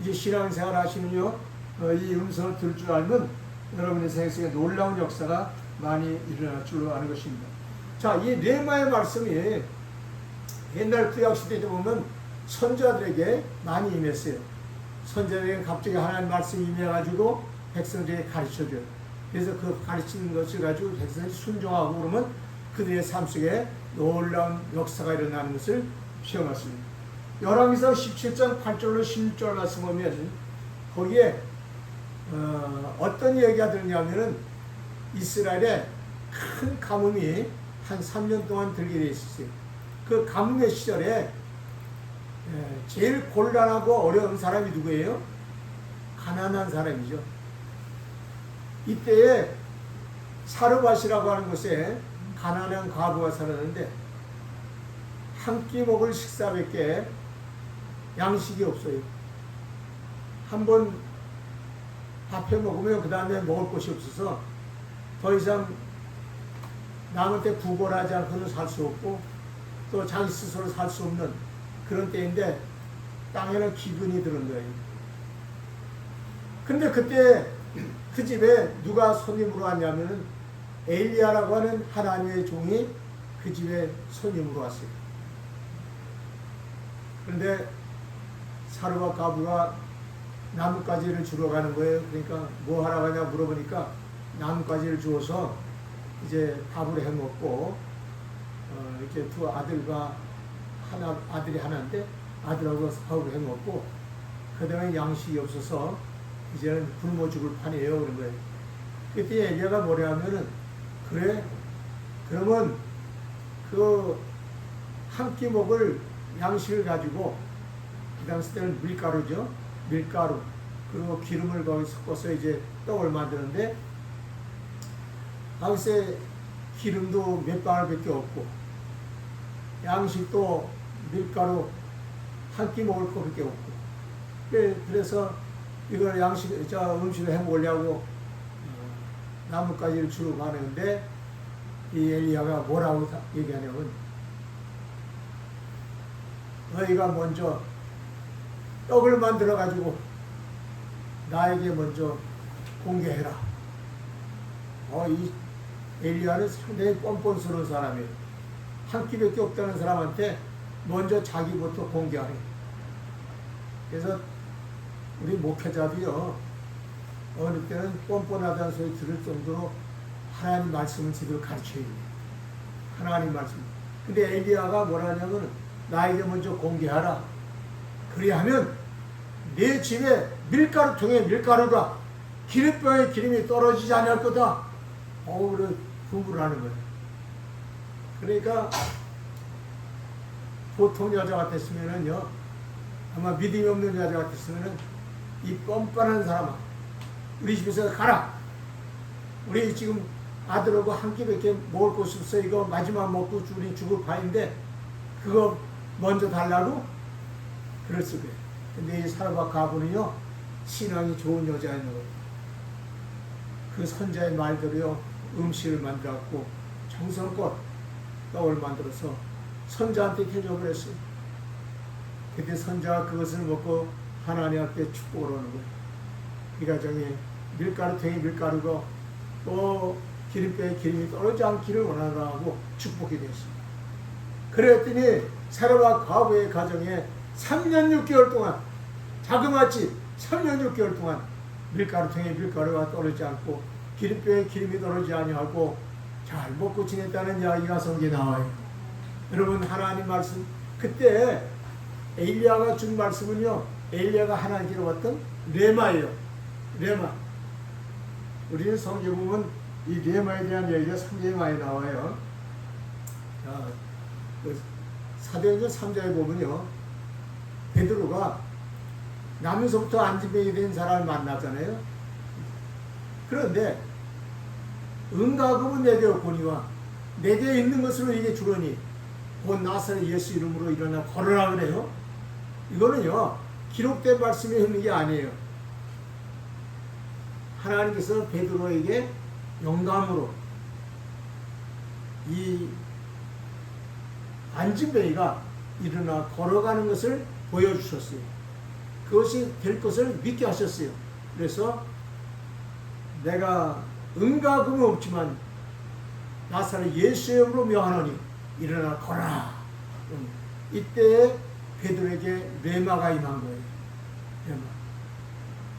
이제 신앙생활 하시면요 이 음성을 들을 줄 알면 여러분의 생애 속에 놀라운 역사가 많이 일어날 줄 아는 것입니다. 자, 이 레마의 말씀이 옛날 구약시대에 보면 선자들에게 많이 임했어요. 선자들에게 갑자기 하나님 말씀이 임해가지고 백성들에게 가르쳐줘요. 그래서 그 가르치는 것을 가지고 백성이 순종하고 그러면 그들의 삶 속에 놀라운 역사가 일어나는 것을 시험했습니다. 열왕기상 17장 8절로 16절 말씀 보면 거기에 어떤 얘기가 들냐면은 이스라엘에 큰 가뭄이 한 3년 동안 들게 돼 있었어요. 그 가뭄의 시절에 제일 곤란하고 어려운 사람이 누구예요? 가난한 사람이죠. 이때에 사르밧이라고 하는 곳에 가난한 과부가 살았는데 한 끼 먹을 식사밖에 양식이 없어요. 한번 밥해 먹으면 그 다음에 먹을 것이 없어서 더 이상 남한테 구걸하지 않고는 살 수 없고 또 자기 스스로 살 수 없는 그런 때인데 땅에는 기근이 들은 거예요. 근데 그때 그 집에 누가 손님으로 왔냐면은 엘리야라고 하는 하나님의 종이 그 집에 손님으로 왔어요. 그런데 사르밧 과부가 나뭇가지를 주러 가는 거예요. 그러니까 뭐 하러 가냐 물어보니까 나뭇가지를 주어서 이제 밥을 해 먹고 이렇게 두 아들과 아들이 하나인데 아들하고 밥을 해 먹고 그다음에 양식이 없어서 이제는 굶어 죽을 판이에요. 그런 거예요. 그때 엘리야가 뭐라 하면은 그래 그러면 그 한 끼 먹을 양식을 가지고 그 당시 때는 밀가루죠. 밀가루 그리고 기름을 거기 섞어서 이제 떡을 만드는데 당시에 기름도 몇 방울밖에 없고 양식도 밀가루 한 끼 먹을 거밖에 없고 그래서 이걸 음식을 해 먹으려고 나뭇가지를 주러 가는데 이 엘리야가 뭐라고 얘기하냐면 너희가 먼저 떡을 만들어 가지고 나에게 먼저 공개해라. 이 엘리야는 상당히 뻔뻔스러운 사람이에요. 한 끼밖에 없다는 사람한테 먼저 자기부터 공개하래. 그래서 우리 목회자도요 어느 때는 뻔뻔하다는 소리 들을 정도로 하나님 말씀을 제대로 가르쳐야 돼요. 하나님 말씀. 근데 엘리야가 뭐라 하냐면 나에게 먼저 공개하라. 그리하면 내 집에 밀가루통에 밀가루가 기름병에 기름이 떨어지지 않을 거다. 그래 분부를 하는 거예요. 그러니까 보통 여자 같았으면은요 아마 믿음이 없는 여자 같았으면은 이 뻔뻔한 사람아 우리 집에서 가라. 우리 지금 아들하고 한 끼밖에 먹을 것이 없어. 이거 마지막 먹고 우리 죽을 판인데 그거 먼저 달라고 그랬을 거예요. 근데 이 사르밧 과부는요 신앙이 좋은 여자인 거예요. 그 선자의 말대로요 음식을 만들었고 정성껏 떡을 만들어서 선자한테 해줘버렸어요. 그때 선자가 그것을 먹고 하나님 앞에 축복을 하는 거예요. 이 가정에 밀가루통에 밀가루가 또 기름병에 기름이 떨어지지 않기를 원하고 축복이 됐습니다. 그랬더니 사르밧 과부의 가정에 3년 6개월 동안 자그마치 3년 6개월 동안 밀가루통에 밀가루가 떨어지지 않고 기름병에 기름이 떨어지지 아니하고 잘 먹고 지냈다는 이야기가 성경에 나와요. 여러분 하나님 말씀 그때 엘리야가 준 말씀은요 엘리야가 하나님께로 왔던 레마예요. 레마. 우리는 성경 보면 이 레마에 대한 얘기가 상당히 많이 나와요. 자, 사도행전 3장에 보면요 베드로가 나면서부터 안진병이 된 사람을 만나잖아요. 그런데 은가금은 내게 없거니와 내게 있는 것으로 이게 주러니 곧 나사렛 예수 이름으로 일어나 걸으라 그래요. 이거는요 기록된 말씀이 있는 게 아니에요. 하나님께서 베드로에게 영감으로 이 안진뱅이가 일어나 걸어가는 것을 보여주셨어요. 그것이 될 것을 믿게 하셨어요. 그래서 내가 은가금은 없지만 나사렛 예수의 이름으로 명하노니 일어나 걸어라. 이때 베드로에게 레마가 임한 거예요. 레마.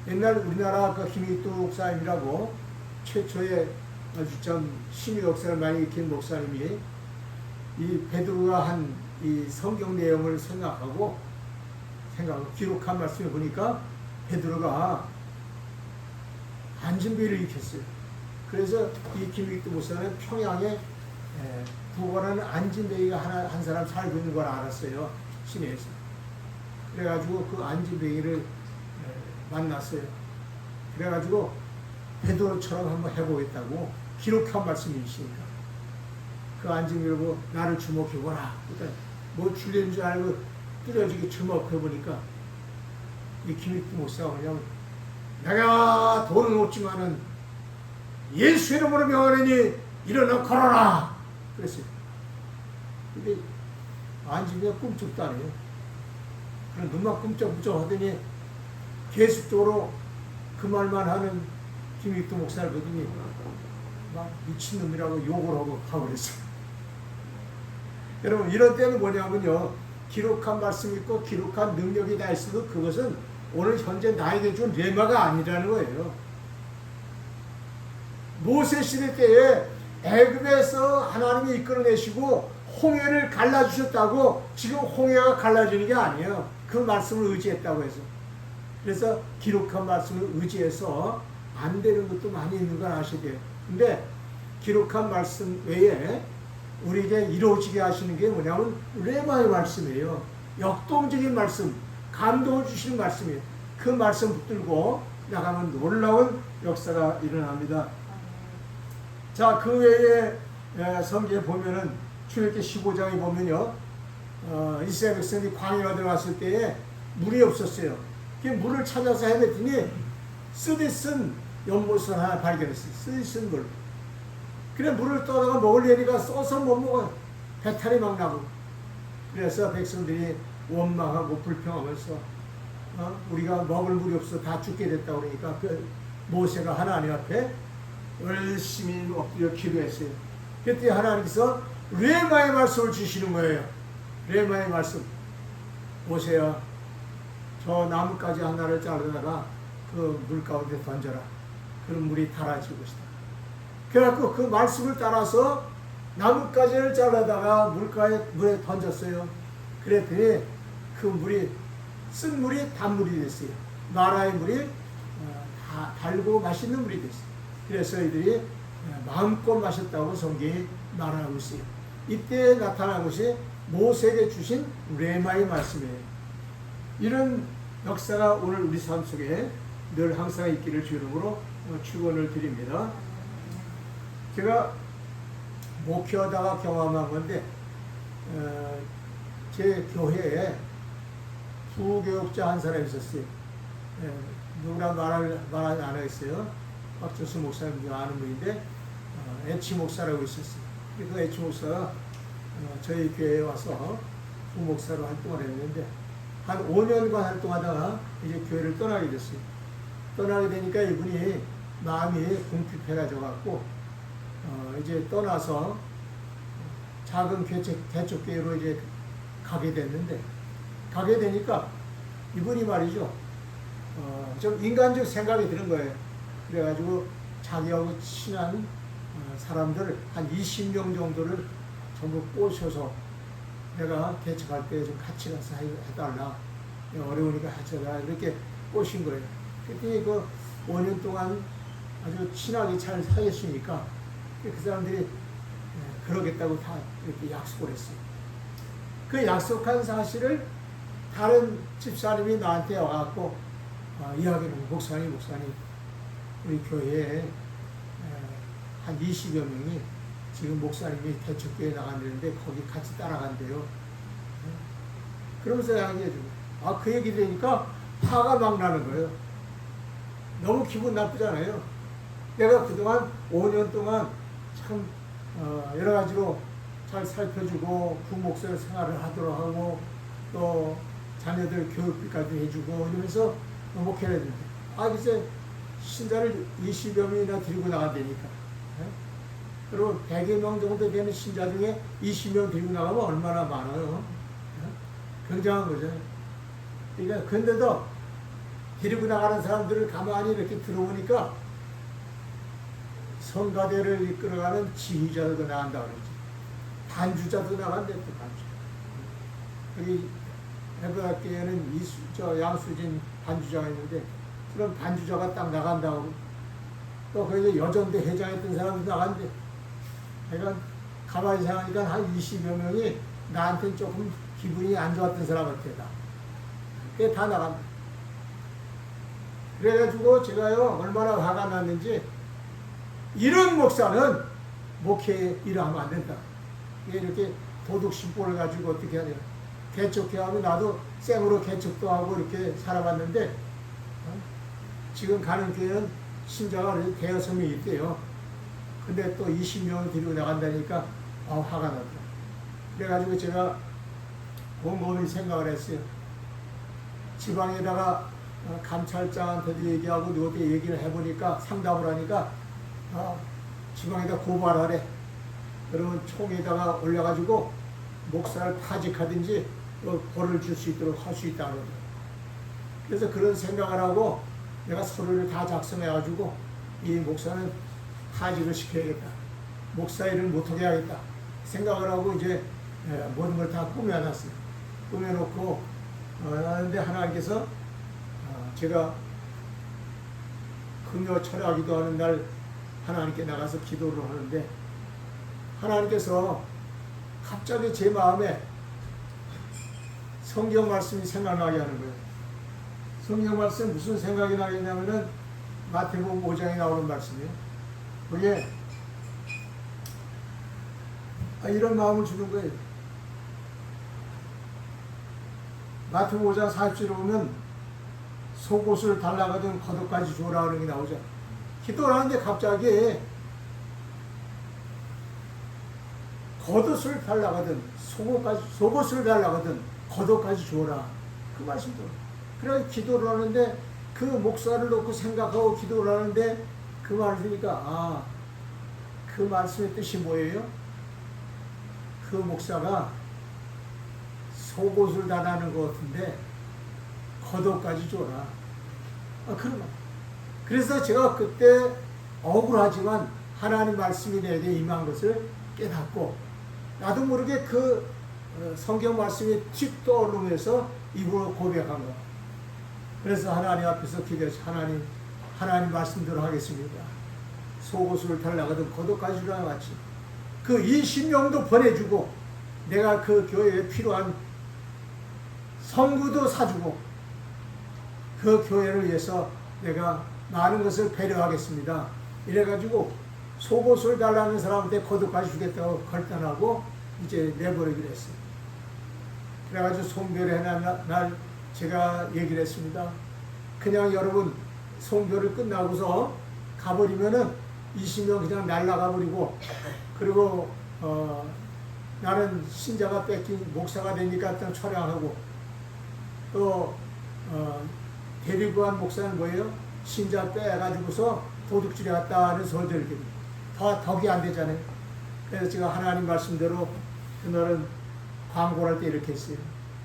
옛날 우리나라 그 김익두 목사님이라고 최초의 아주 참 신의 역사를 많이 익힌 목사님이 이 베드로가 한 이 성경 내용을 생각하고 기록한 말씀을 보니까 베드로가 안진뱅이를 일으켰어요. 그래서 이 김익도 목사는 평양에 구걸하는 안진뱅이가 한 사람 살고 있는 걸 알았어요. 시내에서. 그래가지고 그 안진뱅이를 만났어요. 그래가지고 베드로처럼 한번 해보겠다고 기록한 말씀이 있으니까 그 안진뱅이를 보고 나를 주목해보라. 그러니까 뭐 줄리는 줄 알고 뚜렷하게 주목해보니까 이 김익도 목사가 그냥 내가 돈은 없지만은 예수 이름으로 명하노니 일어나 걸어라 그랬어요. 근데 안진뱅이가 꿈쩍도 안 해요. 그런 눈만 꿈쩍꿈쩍 하더니 계속적으로 그 말만 하는 김익도 목사를 보더니 막 미친놈이라고 욕을 하고 가버렸어요. 여러분 이런 때는 뭐냐면요, 기록한 말씀이 있고 기록한 능력이 다 있어도 그것은 오늘 현재 나에게 준 레마가 아니라는 거예요. 모세 시대 때에 애굽에서 하나님이 이끌어내시고 홍해를 갈라주셨다고 지금 홍해가 갈라지는 게 아니에요. 그 말씀을 의지했다고 해서. 그래서 기록한 말씀을 의지해서 안 되는 것도 많이 있는 걸 아셔야 돼요. 근데 기록한 말씀 외에 우리에게 이루어지게 하시는 게 뭐냐면 레마의 말씀이에요. 역동적인 말씀, 감동을 주시는 말씀이에요. 그 말씀 붙들고 나가면 놀라운 역사가 일어납니다. 자, 그 외에 성경에 보면은 출애굽기 15장에 보면요, 이스라엘 백성이 광야에 들어갔을 때에 물이 없었어요. 그 물을 찾아서 헤맸더니 쓰디쓴 연못을 하나 발견했어요. 쓰디쓴 물. 그래 물을 떠다가 먹으려니까 써서 못 먹어요. 배탈이 막 나고. 그래서 백성들이 원망하고 불평하면서 우리가 먹을 물이 없어 다 죽게 됐다고 그러니까 그 모세가 하나님 앞에 열심히 엎드려 기도했어요. 그때 하나님께서 레마의 말씀을 주시는 거예요. 레마의 말씀. 모세야, 저 나뭇가지 하나를 자르다가 그 물 가운데 던져라. 그럼 물이 달아질 것이다. 그래갖고 그 말씀을 따라서 나뭇가지를 자르다가 물에 던졌어요. 그랬더니 그 물이 쓴 물이 단물이 됐어요. 마라의 물이 달고 맛있는 물이 됐어요. 그래서 이들이 마음껏 마셨다고 성경이 말하고 있어요. 이때 나타난 것이 모세에게 주신 레마의 말씀이에요. 이런 역사가 오늘 우리 삶 속에 늘 항상 있기를 주 이름으로 축원을 드립니다. 제가 목회하다가 경험한 건데 제 교회에 부교육자 한 사람이 있었어요. 누구나 말 안 하겠어요. 박준수 목사님 아는 분인데 애치 목사라고 있었어요. 그 애치 목사가 저희 교회에 와서 부목사로 활동을 했는데 한 5년간 활동하다가 이제 교회를 떠나게 됐어요. 떠나게 되니까 이분이 마음이 궁핍해가지고 갖고 이제 떠나서 작은 개척교회로 이제 가게 됐는데, 가게 되니까 이분이 말이죠, 좀 인간적 생각이 드는 거예요. 그래가지고 자기하고 친한 사람들 한 20명 정도를 전부 꼬셔서 내가 개척할 때 좀 같이 가서 해달라. 어려우니까 같이 해달라. 이렇게 꼬신 거예요. 그랬더니 그 5년 동안 아주 친하게 잘 사귀었으니까 그 사람들이 그러겠다고 다 이렇게 약속을 했어요. 그 약속한 사실을 다른 집사님이 나한테 와갖고 이야기를, 목사님, 우리 교회에 한 20여 명이 지금 목사님이 개척교회 나갔는데 거기 같이 따라간대요. 그러면서 이야기해주고, 그 얘기 들으니까 화가 막 나는 거예요. 너무 기분 나쁘잖아요. 내가 그동안 5년 동안 참 여러 가지로 잘 살펴주고 부목사 생활을 하도록 하고 또 자녀들 교육비까지 해주고 이러면서 목회를 했는데 이제 신자를 20여 명이나 데리고 나간다니까. 그리고 100여 명 정도 되는 신자 중에 20명 데리고 나가면 얼마나 많아요. 굉장한 거죠. 그러니까 근데도 데리고 나가는 사람들을 가만히 이렇게 들어보니까 성가대를 이끌어가는 지휘자도 나간다 그러지. 반주자도 나간대 또 반주. 여기 해부학교에는 양수진 반주자가 있는데 그런 반주자가 딱 나간다고. 또 거기서 여전대 회장했던 사람도 나간대. 그러니까 가만히 생각하니까 한 20여 명이 나한테는 조금 기분이 안 좋았던 사람 같아. 그게 다 나간다. 그래가지고 제가요 얼마나 화가 났는지, 이런 목사는 목회에 일하면 안 된다. 이렇게 도둑 신보를 가지고 어떻게 하냐. 개척해 하면 나도 생으로 개척도 하고 이렇게 살아봤는데, 지금 가는 교회는 신자가 대여섯 명이 있대요. 근데 또 20명을 데리고 나간다니까 화가 났다. 그래가지고 제가 곰곰이 생각을 했어요. 지방에다가 감찰장한테도 얘기하고 누구한테 얘기를 해보니까, 상담을 하니까 지방에다 고발하래. 그러면 총에다가 올려가지고 목사를 파직하든지 벌을 줄 수 있도록 할 수 있다는 거죠. 그래서 그런 생각을 하고 내가 서류를 다 작성해가지고 이 목사는 파직을 시켜야겠다. 목사 일을 못하게 해야겠다 생각을 하고 이제 모든 걸 다 꾸며놨어요. 꾸며놓고 하는데 하나님께서 제가 금요 철야기도 하는 날 하나님께 나가서 기도를 하는데, 하나님께서 갑자기 제 마음에 성경 말씀이 생각나게 하는 거예요. 성경 말씀 무슨 생각이 나겠냐면은 마태복음 5장에 나오는 말씀이에요. 거기에 이런 마음을 주는 거예요. 마태복음 5장 40절에 보면 속옷을 달라거든 겉옷까지 주어라 하는 게 나오죠. 기도를 하는데 갑자기 겉옷을 달라거든 속옷을 달라거든 겉옷까지 주어라 그 말씀도. 그래서 기도를 하는데 그 목사를 놓고 생각하고 기도를 하는데 그 말을 들으니까 그 말씀의 뜻이 뭐예요? 그 목사가 속옷을 달라는 것 같은데 겉옷까지 줘라. 그런 말. 그래서 제가 그때 억울하지만 하나님 말씀이 내게 임한 것을 깨닫고, 나도 모르게 그 성경 말씀이 틱 떠오르면서 입으로 고백한 거야. 그래서 하나님 앞에서 기도해서 하나님 말씀대로 하겠습니다. 속옷을 달라거든 겉옷까지 주라 같이 그 20명도 보내주고, 내가 그 교회에 필요한 성구도 사주고, 그 교회를 위해서 내가 많은 것을 배려하겠습니다. 이래가지고 속옷을 달라는 사람한테 겉옷까지 주겠다고 결단하고 이제 내버리기로 했어요. 그래가지고 송별회 날 제가 얘기를 했습니다. 그냥 여러분 송별을 끝나고서 가버리면은 20명 그냥 날라가버리고, 그리고 나는 신자가 뺏긴 목사가 되니까 일단 촬영하고, 또 데리고 간 목사는 뭐예요? 신자 빼가지고서 도둑질해 왔다 하는 소리들, 다 덕이 안 되잖아요. 그래서 제가 하나님 말씀대로 그날은 광고를 할 때 이렇게 했어요.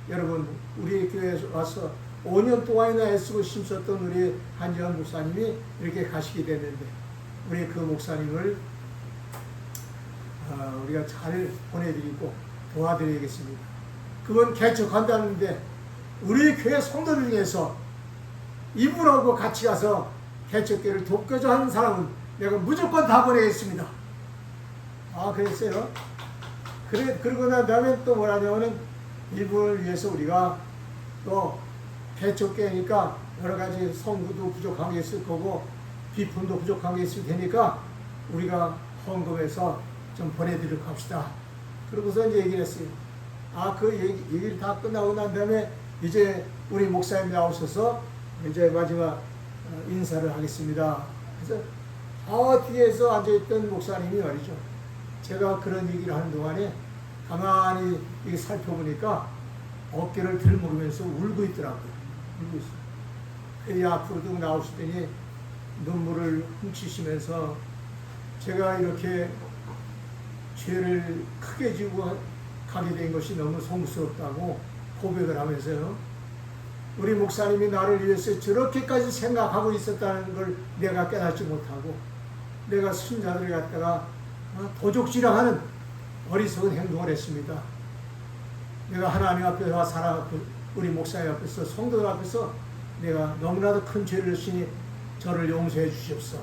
여러분, 우리 교회에 와서 5년 동안이나 애쓰고 심었던 우리 한지원 목사님이 이렇게 가시게 됐는데, 우리 그 목사님을 우리가 잘 보내드리고 도와드리겠습니다. 그건 개척한다는데 우리 교회 성도를 위해서 이분하고 같이 가서 개척교회를 돕고자 하는 사람은 내가 무조건 다 보내겠습니다. 그랬어요. 그러고 난 다음에 또 뭐라냐면은 이분을 위해서 우리가 또 개척교회니까 여러 가지 성구도 부족한 게 있을 거고 비품도 부족한 게 있을 테니까 우리가 헌금해서 좀 보내드리도록 합시다. 그러고서 이제 얘기를 했어요. 그 얘기를 다 끝나고 난 다음에 이제 우리 목사님 나오셔서 이제 마지막 인사를 하겠습니다. 그래서 뒤에서 앉아있던 목사님이 말이죠. 제가 그런 얘기를 하는 동안에 가만히 살펴보니까 어깨를 들먹으면서 울고 있더라고요. 울고 있어요. 그래서 앞으로도 나오시더니 눈물을 훔치시면서 제가 이렇게 죄를 크게 지고 가게 된 것이 너무 송구스럽다고 고백을 하면서요. 우리 목사님이 나를 위해서 저렇게까지 생각하고 있었다는 걸 내가 깨닫지 못하고 내가 신자들을 갖다가 도적질하는 어리석은 행동을 했습니다. 내가 하나님 앞에서 살아갖고 우리 목사님 앞에서 성도들 앞에서 내가 너무나도 큰 죄를 지니 저를 용서해 주시옵소서.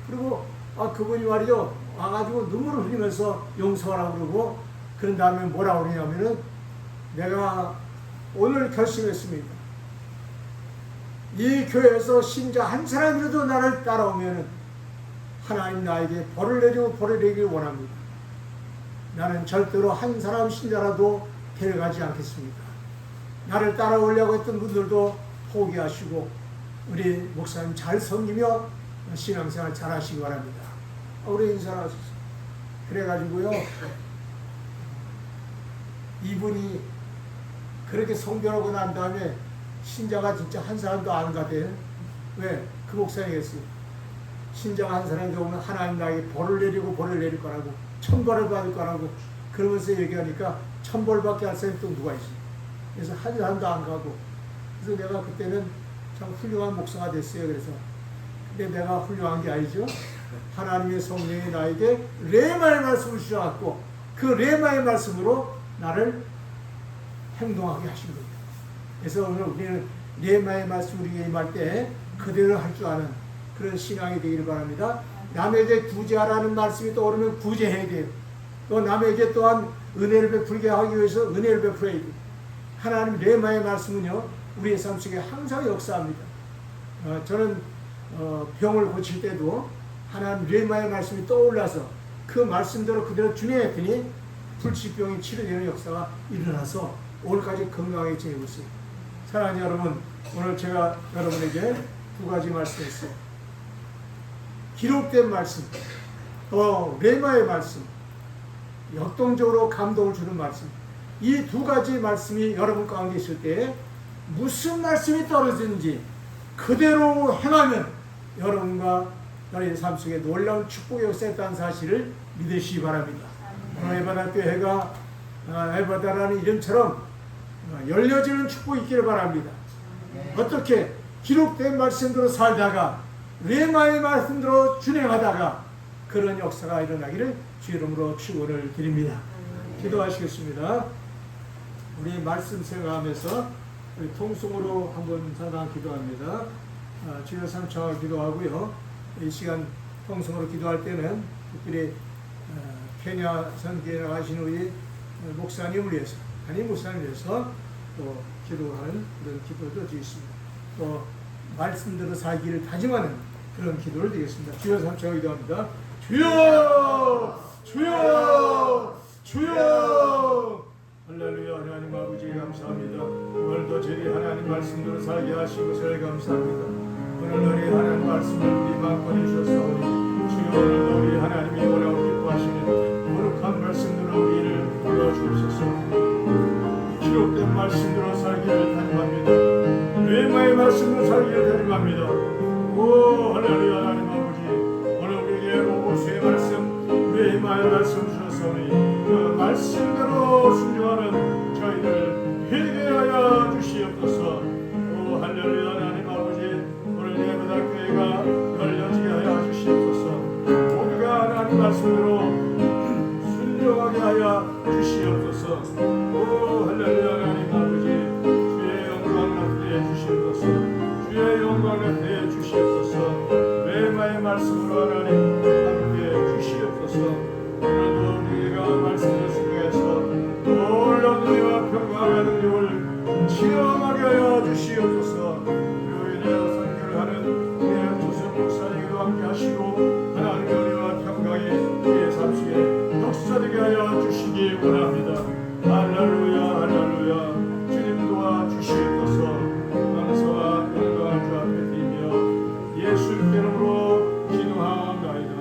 그리고 그분이 말이죠, 와가지고 눈물을 흘리면서 용서하라고 그러고, 그런 다음에 뭐라고 그러냐면은, 내가 오늘 결심했습니다. 이 교회에서 신자 한 사람이라도 나를 따라오면은 하나님 나에게 벌을 내리길 원합니다. 나는 절대로 한 사람 신자라도 데려가지 않겠습니다. 나를 따라오려고 했던 분들도 포기하시고 우리 목사님 잘 섬기며 신앙생활 잘 하시기 바랍니다. 우리 인사하셨어요. 그래가지고요, 이분이 그렇게 성결하고 난 다음에 신자가 진짜 한 사람도 안 가대요. 왜? 그 목사님이겠어요. 신자가 한 사람이 오면 하나님 나에게 벌을 내릴 거라고, 천벌을 받을 거라고 그러면서 얘기하니까 천벌밖에 할 사람이 또 누가 있어요. 그래서 한 사람도 안 가고, 그래서 내가 그때는 참 훌륭한 목사가 됐어요. 그래서 근데 내가 훌륭한 게 아니죠. 하나님의 성령이 나에게 레마의 말씀을 주셔갖고 그 레마의 말씀으로 나를 행동하게 하신 겁니다. 그래서 오늘 우리는 레마의 말씀 우리에게 임할 때 그대로 할 줄 아는 그런 신앙이 되기를 바랍니다. 남에게 구제하라는 말씀이 떠오르면 구제해야 돼요. 또 남에게 또한 은혜를 베풀게 하기 위해서 은혜를 베풀어야 돼요. 하나님 레마의 말씀은요, 우리의 삶 속에 항상 역사합니다. 저는 병을 고칠 때도 하나님 레마의 말씀이 떠올라서 그 말씀대로 그대로 준행했더니 불치병이 치료되는 역사가 일어나서 오늘까지 건강하게 지내고 있어요. 사랑하는 여러분, 오늘 제가 여러분에게 두 가지 말씀했어요. 기록된 말씀, 레마의 말씀, 역동적으로 감동을 주는 말씀. 이 두 가지 말씀이 여러분 가운데 있을 때 무슨 말씀이 떨어지는지 그대로 행하면 여러분과 여러분의 삶 속에 놀라운 축복의 역사였다는 사실을 믿으시기 바랍니다. 오늘 에바다교회가 에바다라는 이름처럼 열려지는 축복이 있기를 바랍니다. 어떻게? 기록된 말씀대로 살다가 레마의 말씀대로 준행하다가 그런 역사가 일어나기를 주 이름으로 축원을 드립니다. 기도하시겠습니다. 우리 말씀 생각하면서 우리 통성으로 한번 잠깐 기도합니다. 주여 삼창을 기도하고요. 이 시간 통성으로 기도할 때는 특별히 케냐 선교에 나가신 우리 목사님을 위해서, 담임 목사님을 위해서 또 기도하는 그런 기도도 드리겠습니다. 또 말씀대로 살기를 다짐하는 그런 기도를 드리겠습니다. 주여 삼창을 기도합니다. 주여! 주여! 주여! 할렐루야. 하나님 아버지 감사합니다. 오늘도 저희 하나님 말씀대로 살게 하신 것을 감사합니다. 오늘 우리 하나님 말씀을 우리 마음껏 주셨사오니 주여, 오늘도 우리 하나님이 원하고 기뻐하시는 거룩한 말씀대로 우리를 불러주옵소서. 기록된 말씀대로 살기를 다짐합니다. 레마의 말씀으로 살기를 다짐합니다. 오 할렐루야. 하나님 아버지, 오늘 우리에게 로고스의 말씀, 레마의 말씀 주셨사오니 그 말씀대로 순종하는 저희를 회개하여 주시옵소서. 오 할렐루야. 하나님 아버지, 오늘 예배당교회가 열려지게 하여 주시옵소서. 모두가 하나님 말씀으로 순종하게 하여 주시옵소서. 오 할렐루야. 하나님 아버지, 주의 영광 나타내 주시옵소서. 주의 영광 나타내 주시옵소서. 레마의 말씀으로 하나님 함께 주시옵소서. 오늘도 우리가 말씀을 순종해서 놀라운 은혜와 평강의 능력을 체험하게 하여 주시옵소서. 그로 인해 선교를 하는 우리의 조선 목사님과 함께 하시고 하나님의 은혜와 평강이 우리의 삶 속에 역사되게 하여 주시기 원합니다. 할렐루야. 할렐루야. 주님 도와주시옵소서. 감사와 영광을 주 앞에 드리며 예수 이름으로 기도하옵나이다.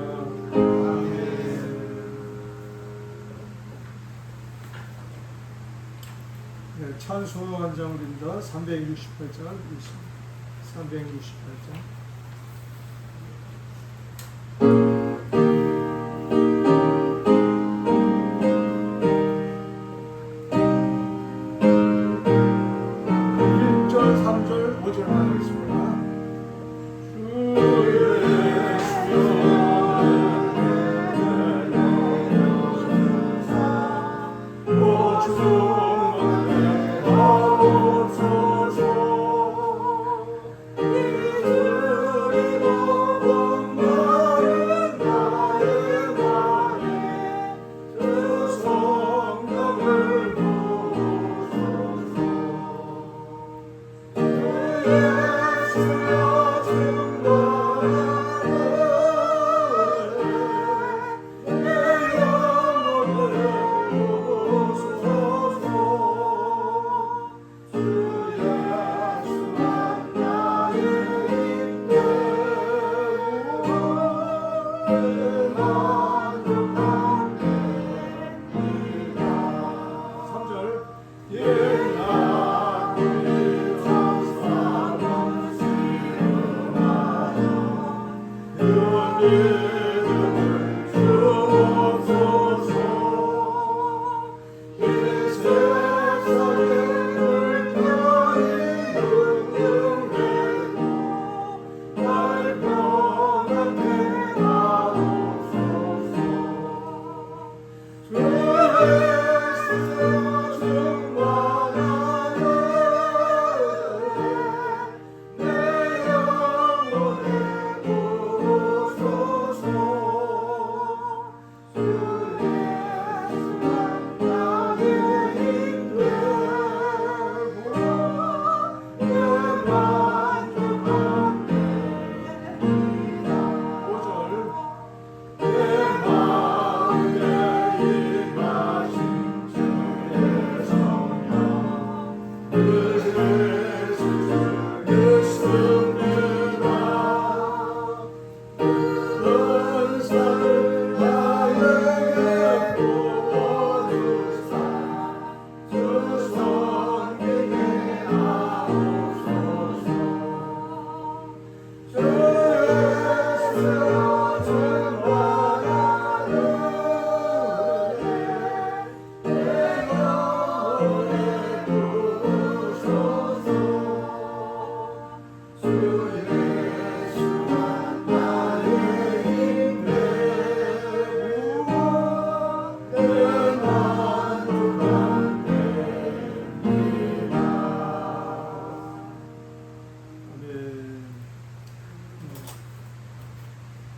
찬송 한 장입니다. 368장을 읽겠습니다. 368장. 주의 주여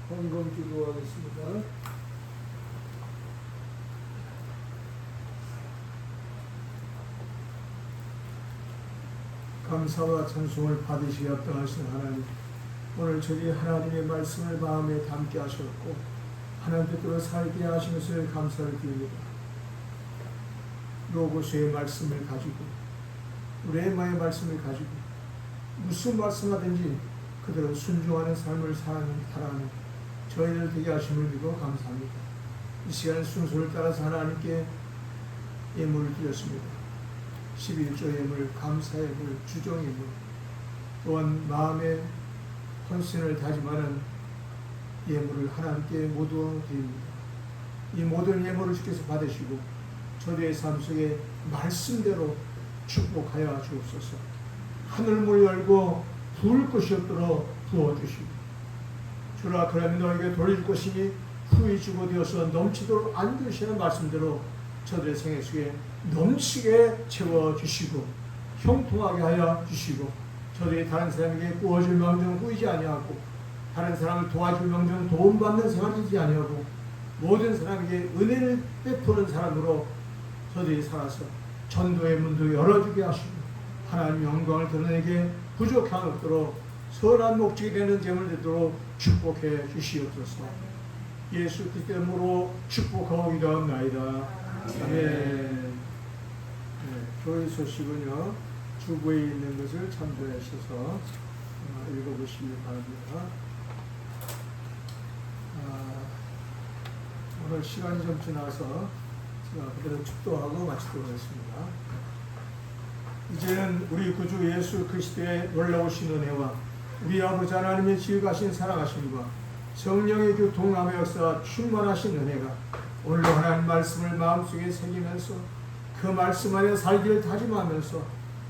헌금 기도하겠습니다. 감사와 찬송을 받으시기 합당하신 하나님, 오늘 저희 하나님의 말씀을 마음에 담게 하셨고 하나님 뜻대로 살게 하신 것을 감사를 드립니다. 로고스의 말씀을 가지고 레마의 말씀을 가지고 무슨 말씀하든지 그대로 순종하는 삶을 살아가는 저희를 되게 하심을 믿고 감사합니다. 이 시간 순서를 따라서 하나님께 예물을 드렸습니다. 11조 예물, 감사 예물, 주정 예물, 또한 마음의 헌신을 다짐하는 예물을 하나님께 모두 드립니다. 이 모든 예물을 주께서 받으시고 저희의 삶 속에 말씀대로 축복하여 주옵소서. 하늘문을 열고 부을 것이 없도록 부어주시고, 주라 그러면 너에게 돌릴 것이니 후히 주고 되어서 넘치도록 안 주시는 말씀대로 저들의 생애 속에 넘치게 채워주시고 형통하게 하여 주시고, 저들이 다른 사람에게 구워줄 명령 구이지 아니하고 다른 사람을 도와줄 명령 도움받는 생활이지 아니하고 모든 사람에게 은혜를 베푸는 사람으로 저들이 살아서 전도의 문도 열어주게 하시고 하나님의 영광을 드러내게 부족함 없도록 선한 목적이 되는 재물 되도록 축복해 주시옵소서. 예수 그리스도 이름으로 축복하고 기도합나이다. 아멘. 교회 소식은요, 주부에 있는 것을 참조하셔서 읽어보시기 바랍니다. 오늘 시간이 좀 지나서 제가 그대로 축도하고 마치도록 하겠습니다. 이제는 우리 구주 예수 그리스도의 놀라우신 은혜와 우리 아버지 하나님의 지극하신 사랑하심과 성령의 교통함의 역사와 충만하신 은혜가 오늘도 하나님 말씀을 마음속에 새기면서 그 말씀 안에 살기를 다짐하면서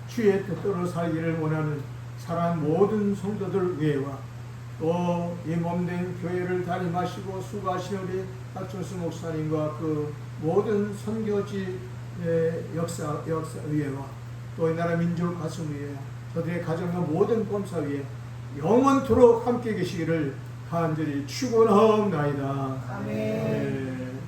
주의 뜻대로 살기를 원하는 사랑하는 모든 성도들 외와 또 이 몸된 교회를 다짐하시고 수고하시는 우리 박준수 목사님과 그 모든 선교지 역사 위에와 또 이 나라 민족 가슴 위에 저들의 가정과 모든 범사 위에 영원토록 함께 계시기를 간절히 축원하옵나이다. 아멘.